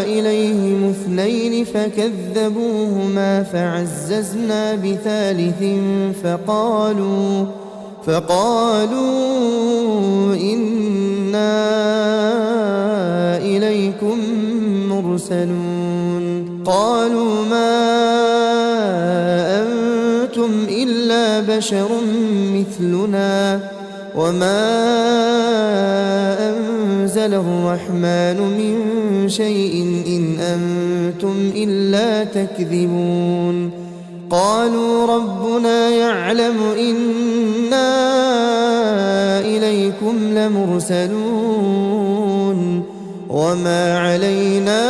إليهم اثنين فكذبوهما فعززنا بثالث فقالوا إنا إليكم مرسلون. قالوا ما أنتم إلا بشر مثلنا وما أنزل الرحمن من شيء إن أنتم إلا تكذبون. قالوا ربنا يعلم إنا إليكم لمرسلون وما علينا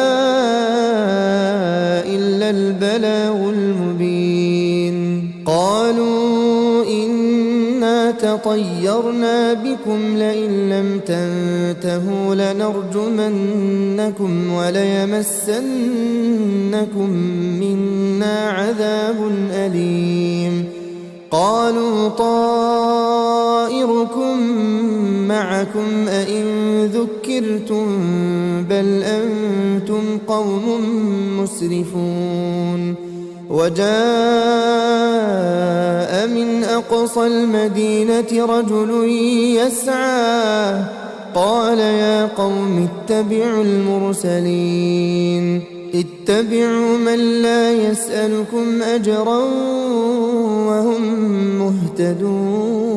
إلا البلاغ المبين. قالوا إنا تطيرنا بكم لئن لم تنتهوا لنرجمنكم وليمسنكم منا عذاب أليم. قالوا طائركم معكم أئن ذكرتم بل أنتم قوم مسرفون. وجاء من أقصى المدينة رجل يسعى قال يا قوم اتبعوا المرسلين اتبعوا من لا يسألكم أجرا وهم مهتدون.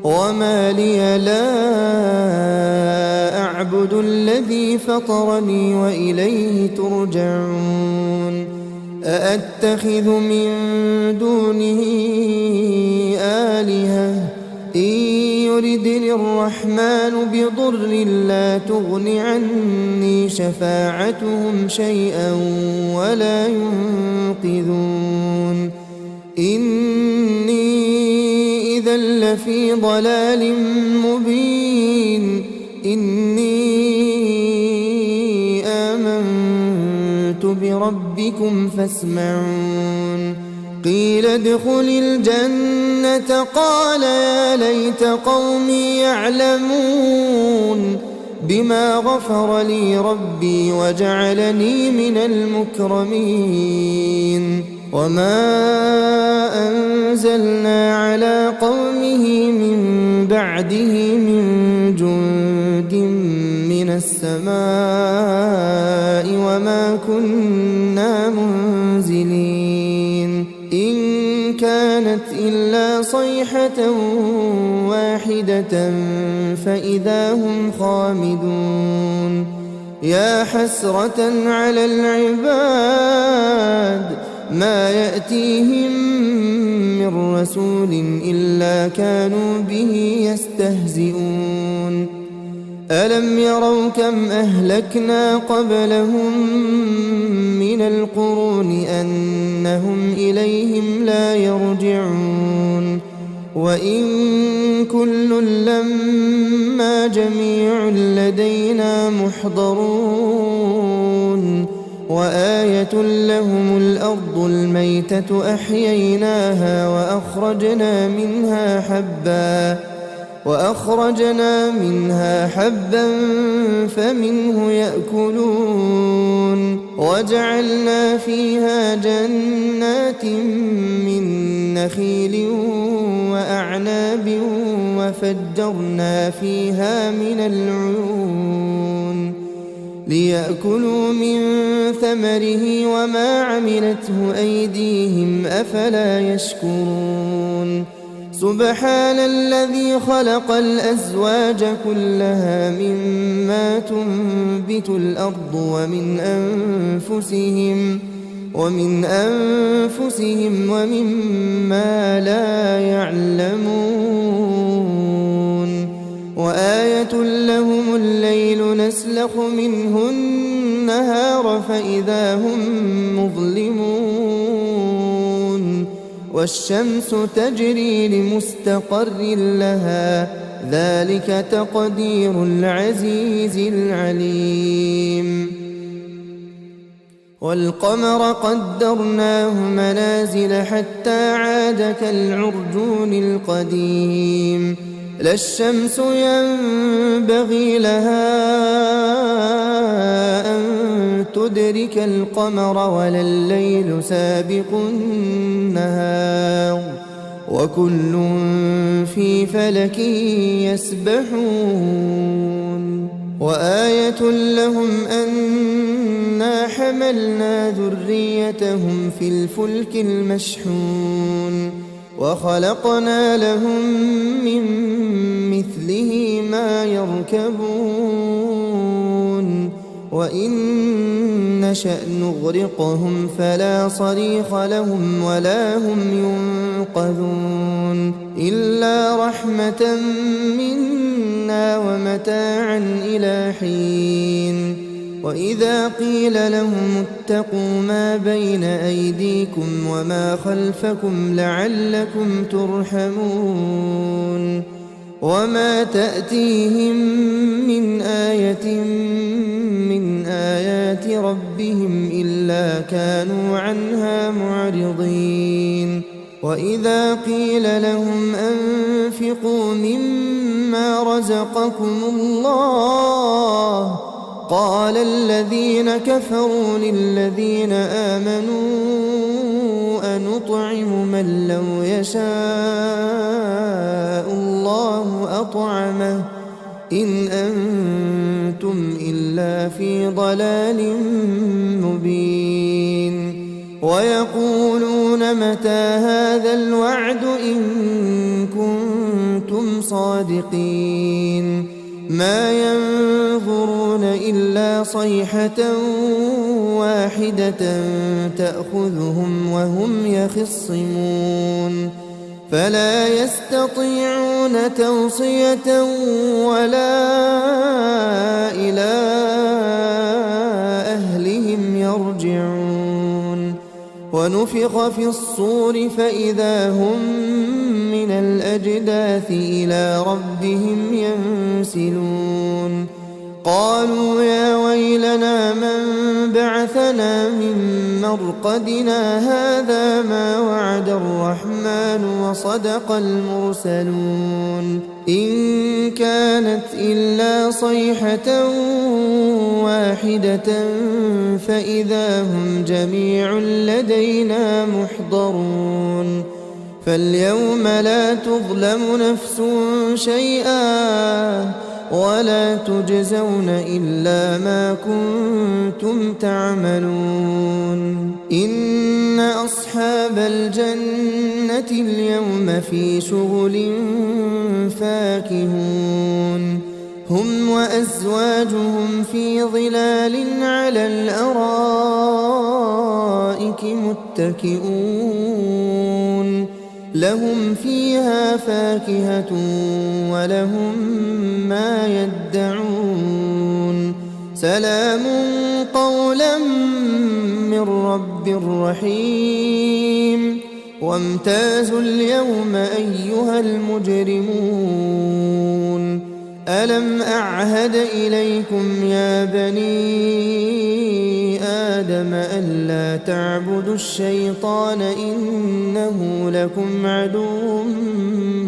وما لي لا أعبد الذي فطرني وإليه ترجعون. أأتخذ من دونه آلهة إن يردني الرحمن بضر لا تغن عني شفاعتهم شيئا ولا ينقذون إني إذا لفي ضلال مبين إني آمنت بربكم فاسمعون قيل ادخل الجنة قال يا ليت قومي يعلمون بما غفر لي ربي وجعلني من المكرمين وما أنزلنا على قومه من بعده من جند من السماء وما كنا منزلين إن كانت إلا صيحة واحدة فإذا هم خامدون يا حسرة على العباد ما يأتيهم من رسول إلا كانوا به يستهزئون ألم يروا كم أهلكنا قبلهم من القرون أنهم إليهم لا يرجعون وإن كل لما جميع لدينا محضرون وآية لهم الأرض الميتة أحييناها وأخرجنا منها حبا فمنه يأكلون وجعلنا فيها جنات من نخيل وأعناب وفجرنا فيها من العيون ليأكلوا من ثمره وما عملته أيديهم أفلا يشكرون سبحان الذي خلق الأزواج كلها مما تنبت الأرض ومن أنفسهم ومما لا يعلمون وآية لهم الليل نسلخ منه النهار فإذا هم مظلمون والشمس تجري لمستقر لها ذلك تقدير العزيز العليم والقمر قدرناه منازل حتى عاد كالعرجون القديم لا الشمس ينبغي لها أن تدرك القمر ولا الليل سابق النهار وكل في فلك يسبحون وآية لهم أنا حملنا ذريتهم في الفلك المشحون وخلقنا لهم من مثله ما يركبون وإن نشأ نغرقهم فلا صريخ لهم ولا هم ينقذون إلا رحمة منا ومتاعا إلى حين وإذا قيل لهم اتقوا ما بين أيديكم وما خلفكم لعلكم ترحمون وما تأتيهم من آية من آيات ربهم إلا كانوا عنها معرضين وإذا قيل لهم أنفقوا مما رزقكم الله قال الذين كفروا للذين آمنوا أنطعم من لو يشاء الله أطعمه إن أنتم إلا في ضلال مبين ويقولون متى هذا الوعد إن كنتم صادقين ما ينظرون إلا صيحة واحدة تأخذهم وهم يخصمون فلا يستطيعون توصية ولا إلى أهلهم يرجعون ونفخ في الصور فإذا هم من الأجداث إلى ربهم ينسلون قالوا يا ويلنا من بعثنا من مرقدنا هذا ما وعد الرحمن وصدق المرسلون إن كانت إلا صيحة واحدة فإذا هم جميع لدينا محضرون فاليوم لا تظلم نفس شيئا ولا تجزون إلا ما كنتم تعملون إن أصحاب الجنة اليوم في شغل فاكهون هم وأزواجهم في ظلال على الأرائك متكئون لهم فيها فاكهة ولهم ما يدعون سلام قولا من رب رحيم وامتازوا اليوم أيها المجرمون ألم أعهد إليكم يا بني آدم ألا تعبدوا الشيطان إنه لكم عدو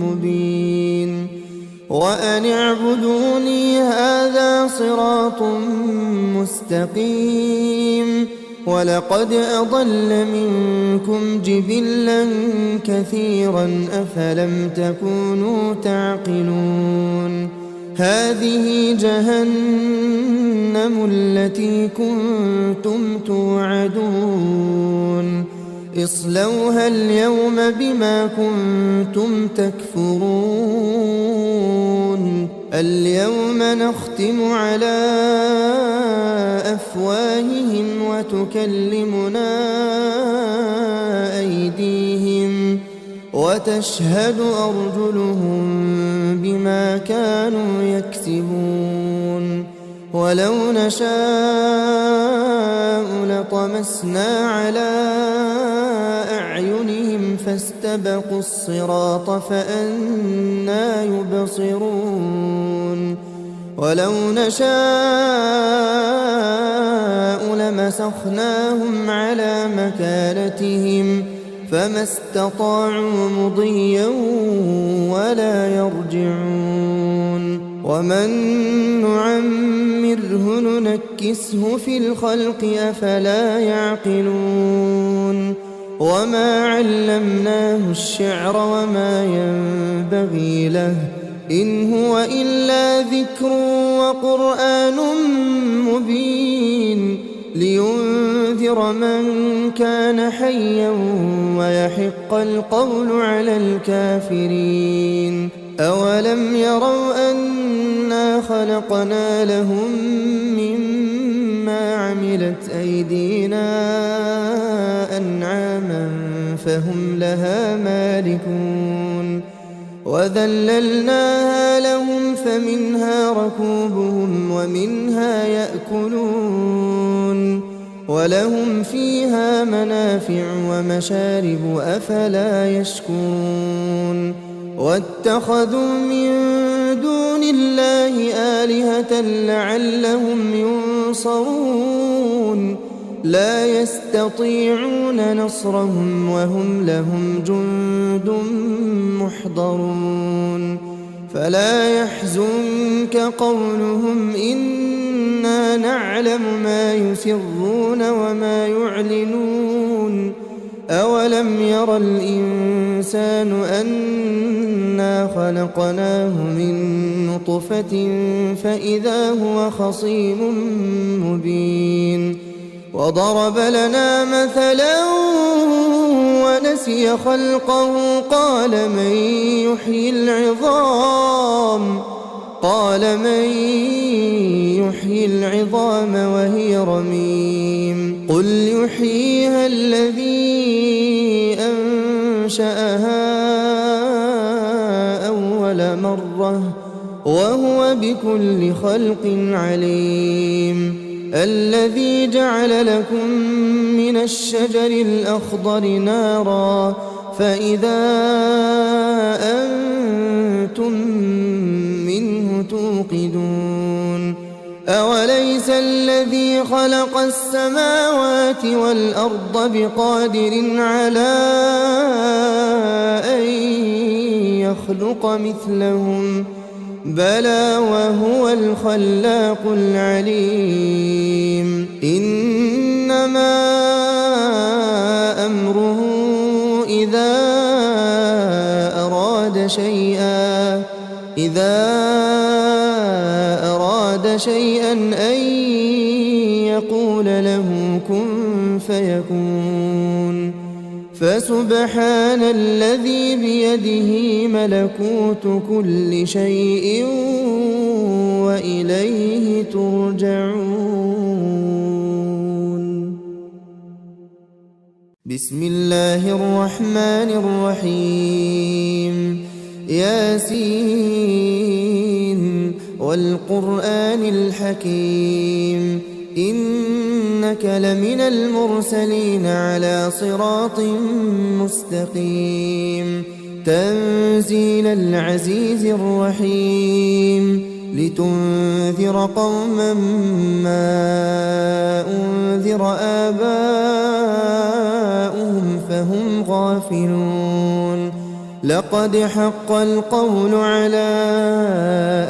مبين وأن اعبدوني هذا صراط مستقيم ولقد أضل منكم جبلا كثيرا أفلم تكونوا تعقلون هذه جهنم التي كنتم توعدون اصلوها اليوم بما كنتم تكفرون اليوم نختم على أفواههم وتكلمنا أيديهم وتشهد أرجلهم بما كانوا يكسبون ولو نشاء لطمسنا على أعينهم فاستبقوا الصراط فأنى يبصرون ولو نشاء لمسخناهم على مكانتهم فما استطاعوا مضيا ولا يرجعون ومن نعمره ننكسه في الخلق أفلا يعقلون وما علمناه الشعر وما ينبغي له إن هو إلا ذكر وقرآن مبين لينذر من كان حيا ويحق القول على الكافرين أولم يروا أنا خلقنا لهم مما عملت أيدينا أنعاما فهم لها مالكون وذللناها لهم فمنها ركوبهم ومنها يأكلون ولهم فيها منافع ومشارب أفلا يشكرون واتخذوا من دون الله آلهة لعلهم ينصرون لا يستطيعون نصرهم وهم لهم جند محضرون فلا يحزنك قولهم إنا نعلم ما يسرون وما يعلنون أولم ير الإنسان أنا خلقناه من نطفة فإذا هو خصيم مبين وضرب لنا مثلا ونسي خلقه قال من يحيي يحيي العظام وهي رميم قل يحييها الذي أنشأها أول مرة وهو بكل خلق عليم الذي جعل لكم من الشجر الأخضر نارا فإذا أنتم منه توقدون أوليس الذي خلق السماوات والأرض بقادر على أن يخلق مثلهم بلى وهو الخلاق العليم إنما أمره إذا أراد شيئا أن يقول له كن فيكون فسبحان الذي بيده ملكوت كل شيء وإليه ترجعون بسم الله الرحمن الرحيم ياسين والقرآن الحكيم إنك لمن المرسلين على صراط مستقيم تنزيل العزيز الرحيم لتنذر قوما ما أنذر آباؤهم فهم غافلون لقد حق القول على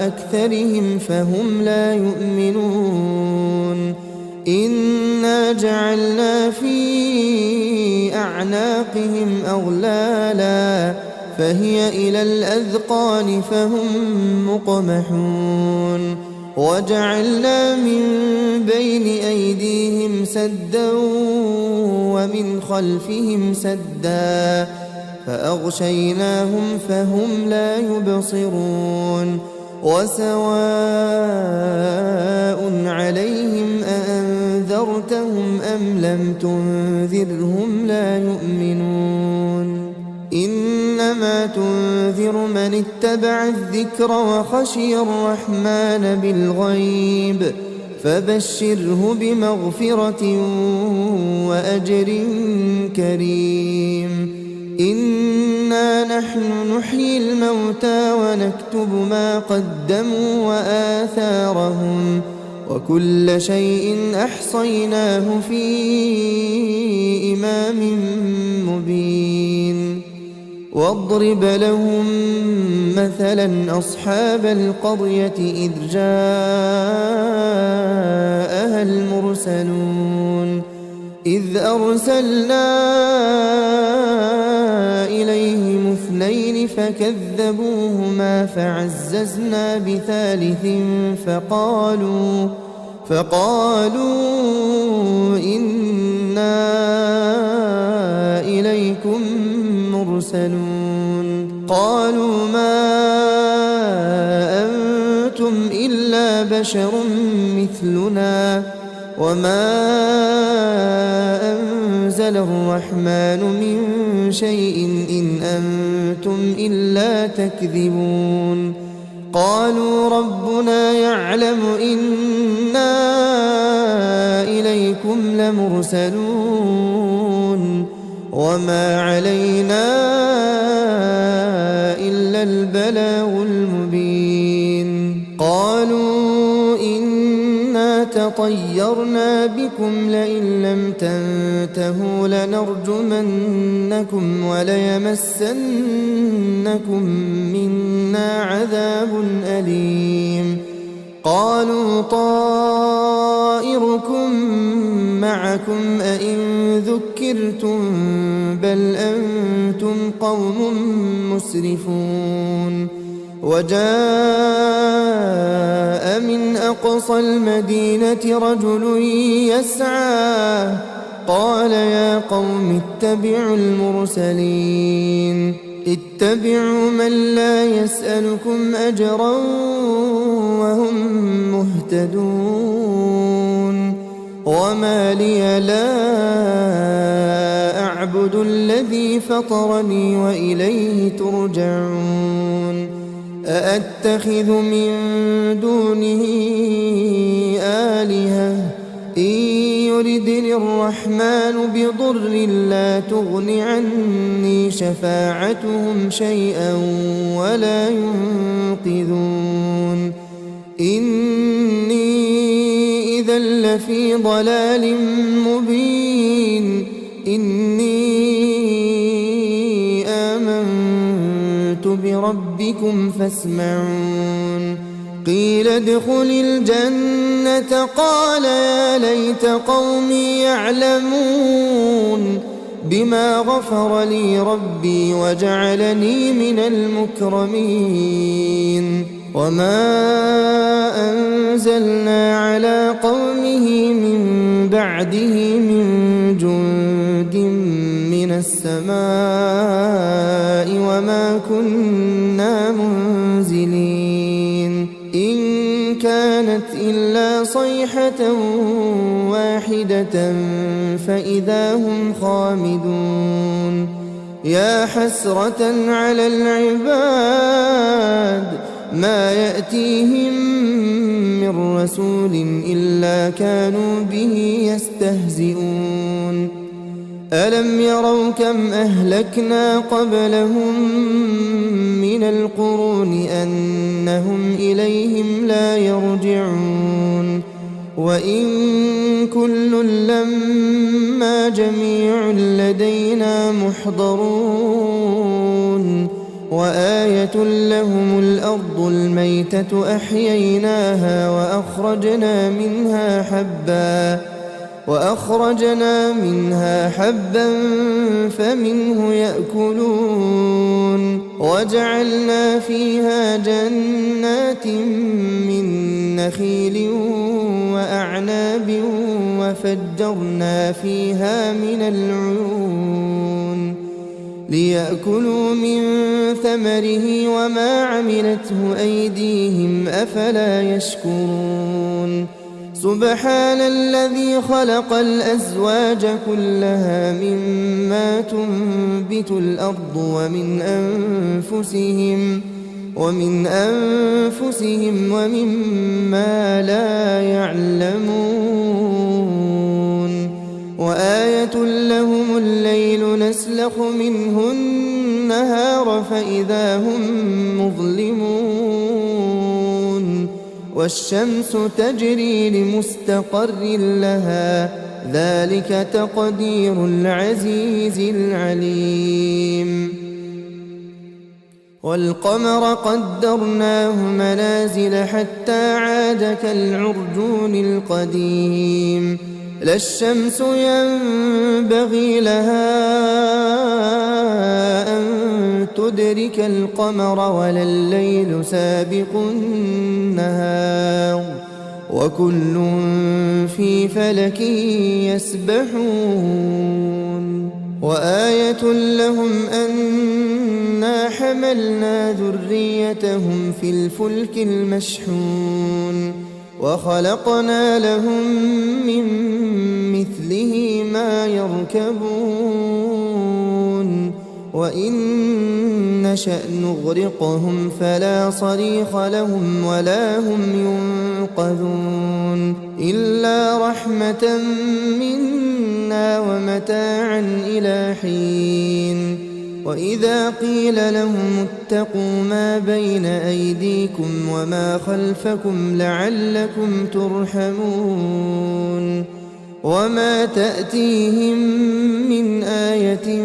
أكثرهم فهم لا يؤمنون إنا جعلنا في أعناقهم أغلالا فهي إلى الأذقان فهم مقمحون وجعلنا من بين أيديهم سدا ومن خلفهم سدا فأغشيناهم فهم لا يبصرون وسواء عليهم أأنذرتهم أم لم تنذرهم لا يؤمنون إنما تنذر من اتبع الذكر وخشي الرحمن بالغيب فبشره بمغفرة وأجر كريم إنا نحن نحيي الموتى ونكتب ما قدموا وآثارهم وكل شيء أحصيناه في إمام مبين واضرب لهم مثلا أصحاب القرية إذ جاءها المرسلون إذ أرسلنا إليهم اثنين فكذبوهما فعززنا بثالث فقالوا إنا إليكم مرسلون قالوا ما أنتم إلا بشر مثلنا وما أنزل الرحمن من شيء إن أنتم إلا تكذبون قالوا ربنا يعلم إنا إليكم لمرسلون وما علينا إلا البلاغ المبين قالوا إنا تطيرنا بكم لئن لم تنتهوا لنرجمنكم وليمسنكم منا عذاب أليم قالوا طائركم معكم أئن ذكرتم بل أنتم قوم مسرفون وجاء من أقصى المدينة رجل يسعى قال يا قوم اتبعوا المرسلين اتبعوا من لا يسألكم أجرا وهم مهتدون وما لي لا أعبد الذي فطرني وإليه ترجعون أأتخذ من دونه آلهة إن يردني الرحمن بضر لا تغن عني شفاعتهم شيئا ولا ينقذون إني إذا لفي ضلال مبين إني آمنت بربكم فاسمعون قيل ادخل الجنة قال يا ليت قومي يعلمون بما غفر لي ربي وجعلني من المكرمين وما أنزلنا على قومه من بعده من جند من السماء وما كنا منزلين إن كانت إلا صيحة واحدة فإذا هم خامدون يا حسرة على العباد ما يأتيهم من رسول إلا كانوا به يستهزئون ألم يروا كم أهلكنا قبلهم من القرون أنهم إليهم لا يرجعون وإن كل لما جميع لدينا محضرون وآية لهم الأرض الميتة أحييناها وأخرجنا منها حبا فمنه يأكلون وجعلنا فيها جنات من نخيل وأعناب وفجرنا فيها من العيون ليأكلوا من ثمره وما عملته أيديهم أفلا يشكرون سبحان الذي خلق الأزواج كلها مما تنبت الأرض ومن أنفسهم ومما لا يعلمون وآية لهم الليل نسلخ منه النهار فإذا هم مظلمون والشمس تجري لمستقر لها ذلك تقدير العزيز العليم والقمر قدرناه منازل حتى عاد كالعرجون القديم لا الشمس ينبغي لها أن تدرك القمر ولا الليل سابق النهار وكل في فلك يسبحون وآية لهم أنا حملنا ذريتهم في الفلك المشحون وخلقنا لهم من مثله ما يركبون وإن نشأ نغرقهم فلا صريخ لهم ولا هم ينقذون إلا رحمة منا ومتاعا إلى حين وإذا قيل لهم اتقوا ما بين أيديكم وما خلفكم لعلكم ترحمون وما تأتيهم من آية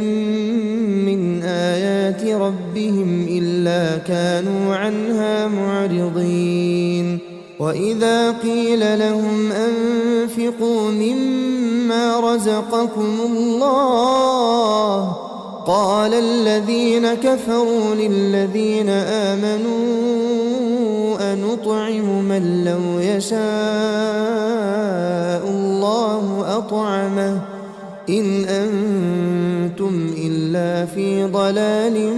من آيات ربهم إلا كانوا عنها معرضين وإذا قيل لهم أنفقوا مما رزقكم الله قال الذين كفروا للذين آمنوا أنطعم من لو يشاء الله أطعمه إن أنتم إلا إلا في ضلال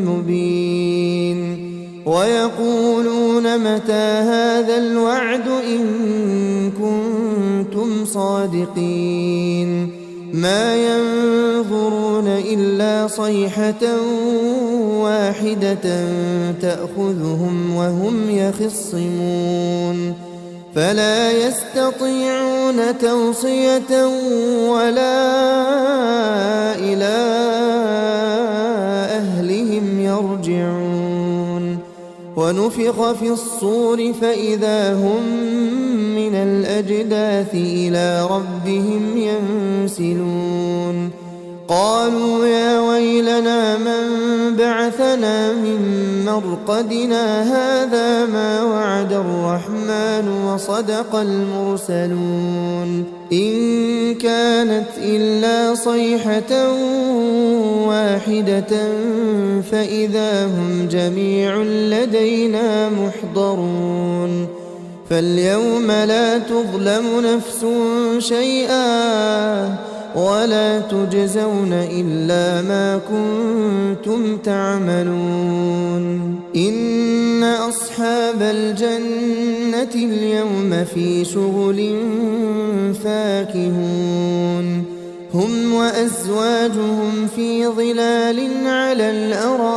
مبين ويقولون متى هذا الوعد إن كنتم صادقين ما ينظرون إلا صيحة واحدة تأخذهم وهم يخصمون فلا يستطيعون توصية ولا إلى أهلهم يرجعون ونفخ في الصور فإذا هم من الأجداث إلى ربهم ينسلون قالوا يا ويلنا من بعثنا من مرقدنا هذا ما وعد الرحمن وصدق المرسلون إن كانت إلا صيحة واحدة فإذا هم جميع لدينا محضرون فاليوم لا تظلم نفس شيئا ولا تجزون إلا ما كنتم تعملون إن أصحاب الجنة اليوم في شغل فاكهون هم وأزواجهم في ظلال على الأرائك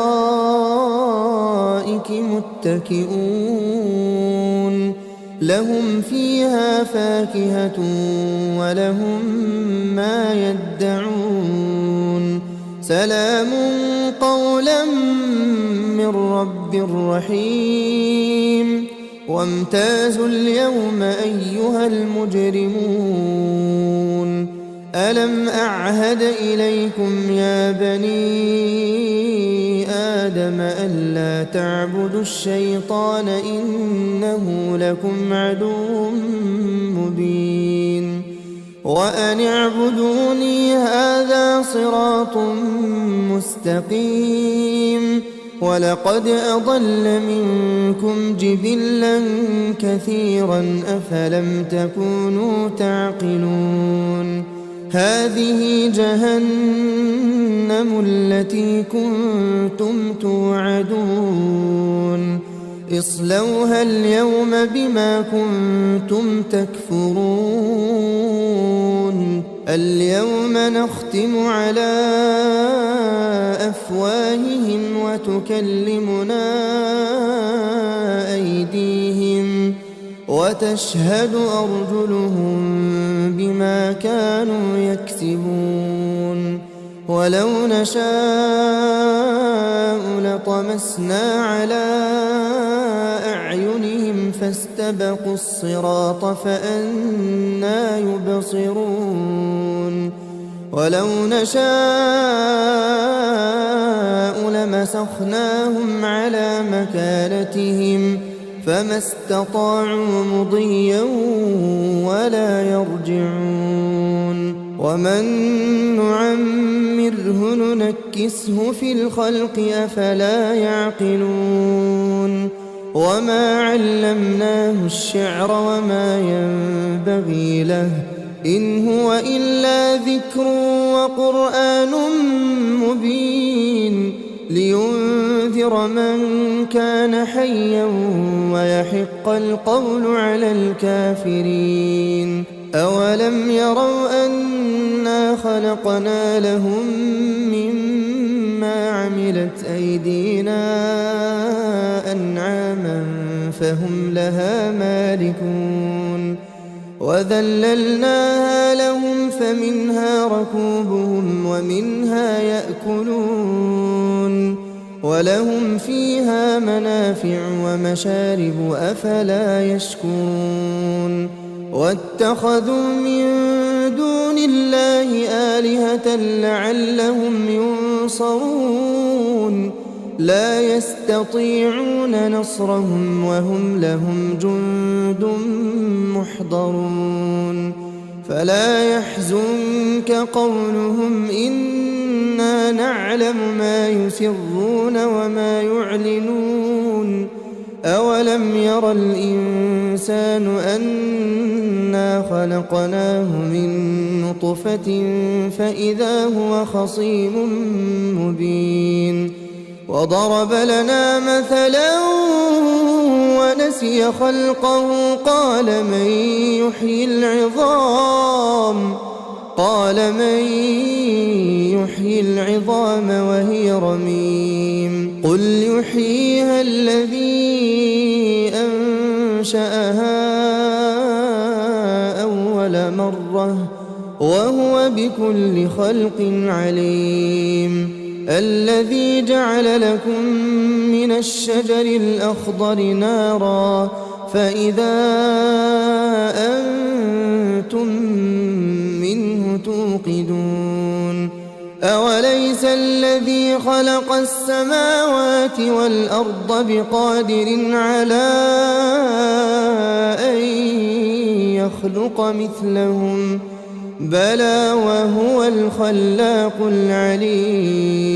متكئون لهم فيها فاكهة ولهم ما يدعون سلام قولا من رب رحيم وامتازوا اليوم أيها المجرمون ألم أعهد إليكم يا بني آدم ألا تعبدوا الشيطان إنه لكم عدو مبين وأن اعبدوني هذا صراط مستقيم ولقد أضل منكم جبلا كثيرا أفلم تكونوا تعقلون هذه جهنم التي كنتم توعدون اصلوها اليوم بما كنتم تكفرون اليوم نختم على أفواههم وتكلمنا أيديهم وتشهد أرجلهم بما كانوا يكسبون ولو نشاء لطمسنا على أعينهم فاستبقوا الصراط فأنى يبصرون ولو نشاء لمسخناهم على مكانتهم فما استطاعوا مضيا ولا يرجعون ومن نعمره ننكسه في الخلق أفلا يعقلون وما علمناه الشعر وما ينبغي له إن هو إلا ذكر وقرآن مبين لينذر من كان حيا ويحق القول على الكافرين أولم يروا أنا خلقنا لهم مما عملت أيدينا أنعاما فهم لها مالكون وذللناها لهم فمنها ركوبهم ومنها يأكلون ولهم فيها منافع ومشارب أفلا يشكرون واتخذوا من دون الله آلهة لعلهم ينصرون لا يستطيعون نصرهم وهم لهم جند محضرون فلا يحزنك قولهم إنا نعلم ما يسرون وما يعلنون أولم ير الإنسان أنا إنا خلقناه من نطفة فإذا هو خصيم مبين وضرب لنا مثلا ونسي خلقه قال من يحيي العظام وهي رميم قل يحييها الذي أنشأها أول مرة وهو بكل خلق عليم الذي جعل لكم من الشجر الأخضر نارا فإذا أنتم منه توقدون أوليس الذي خلق السماوات والأرض بقادر على أن يخلق مثلهم بلى وهو الخلاق العليم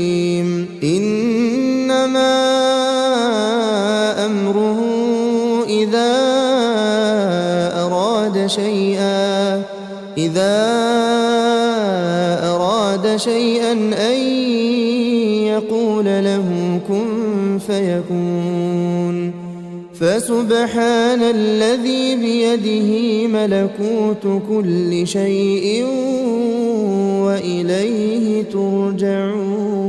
إنما أمره إذا أراد شيئا أن يقول له كن فيكون فسبحان الذي بيده ملكوت كل شيء وإليه ترجعون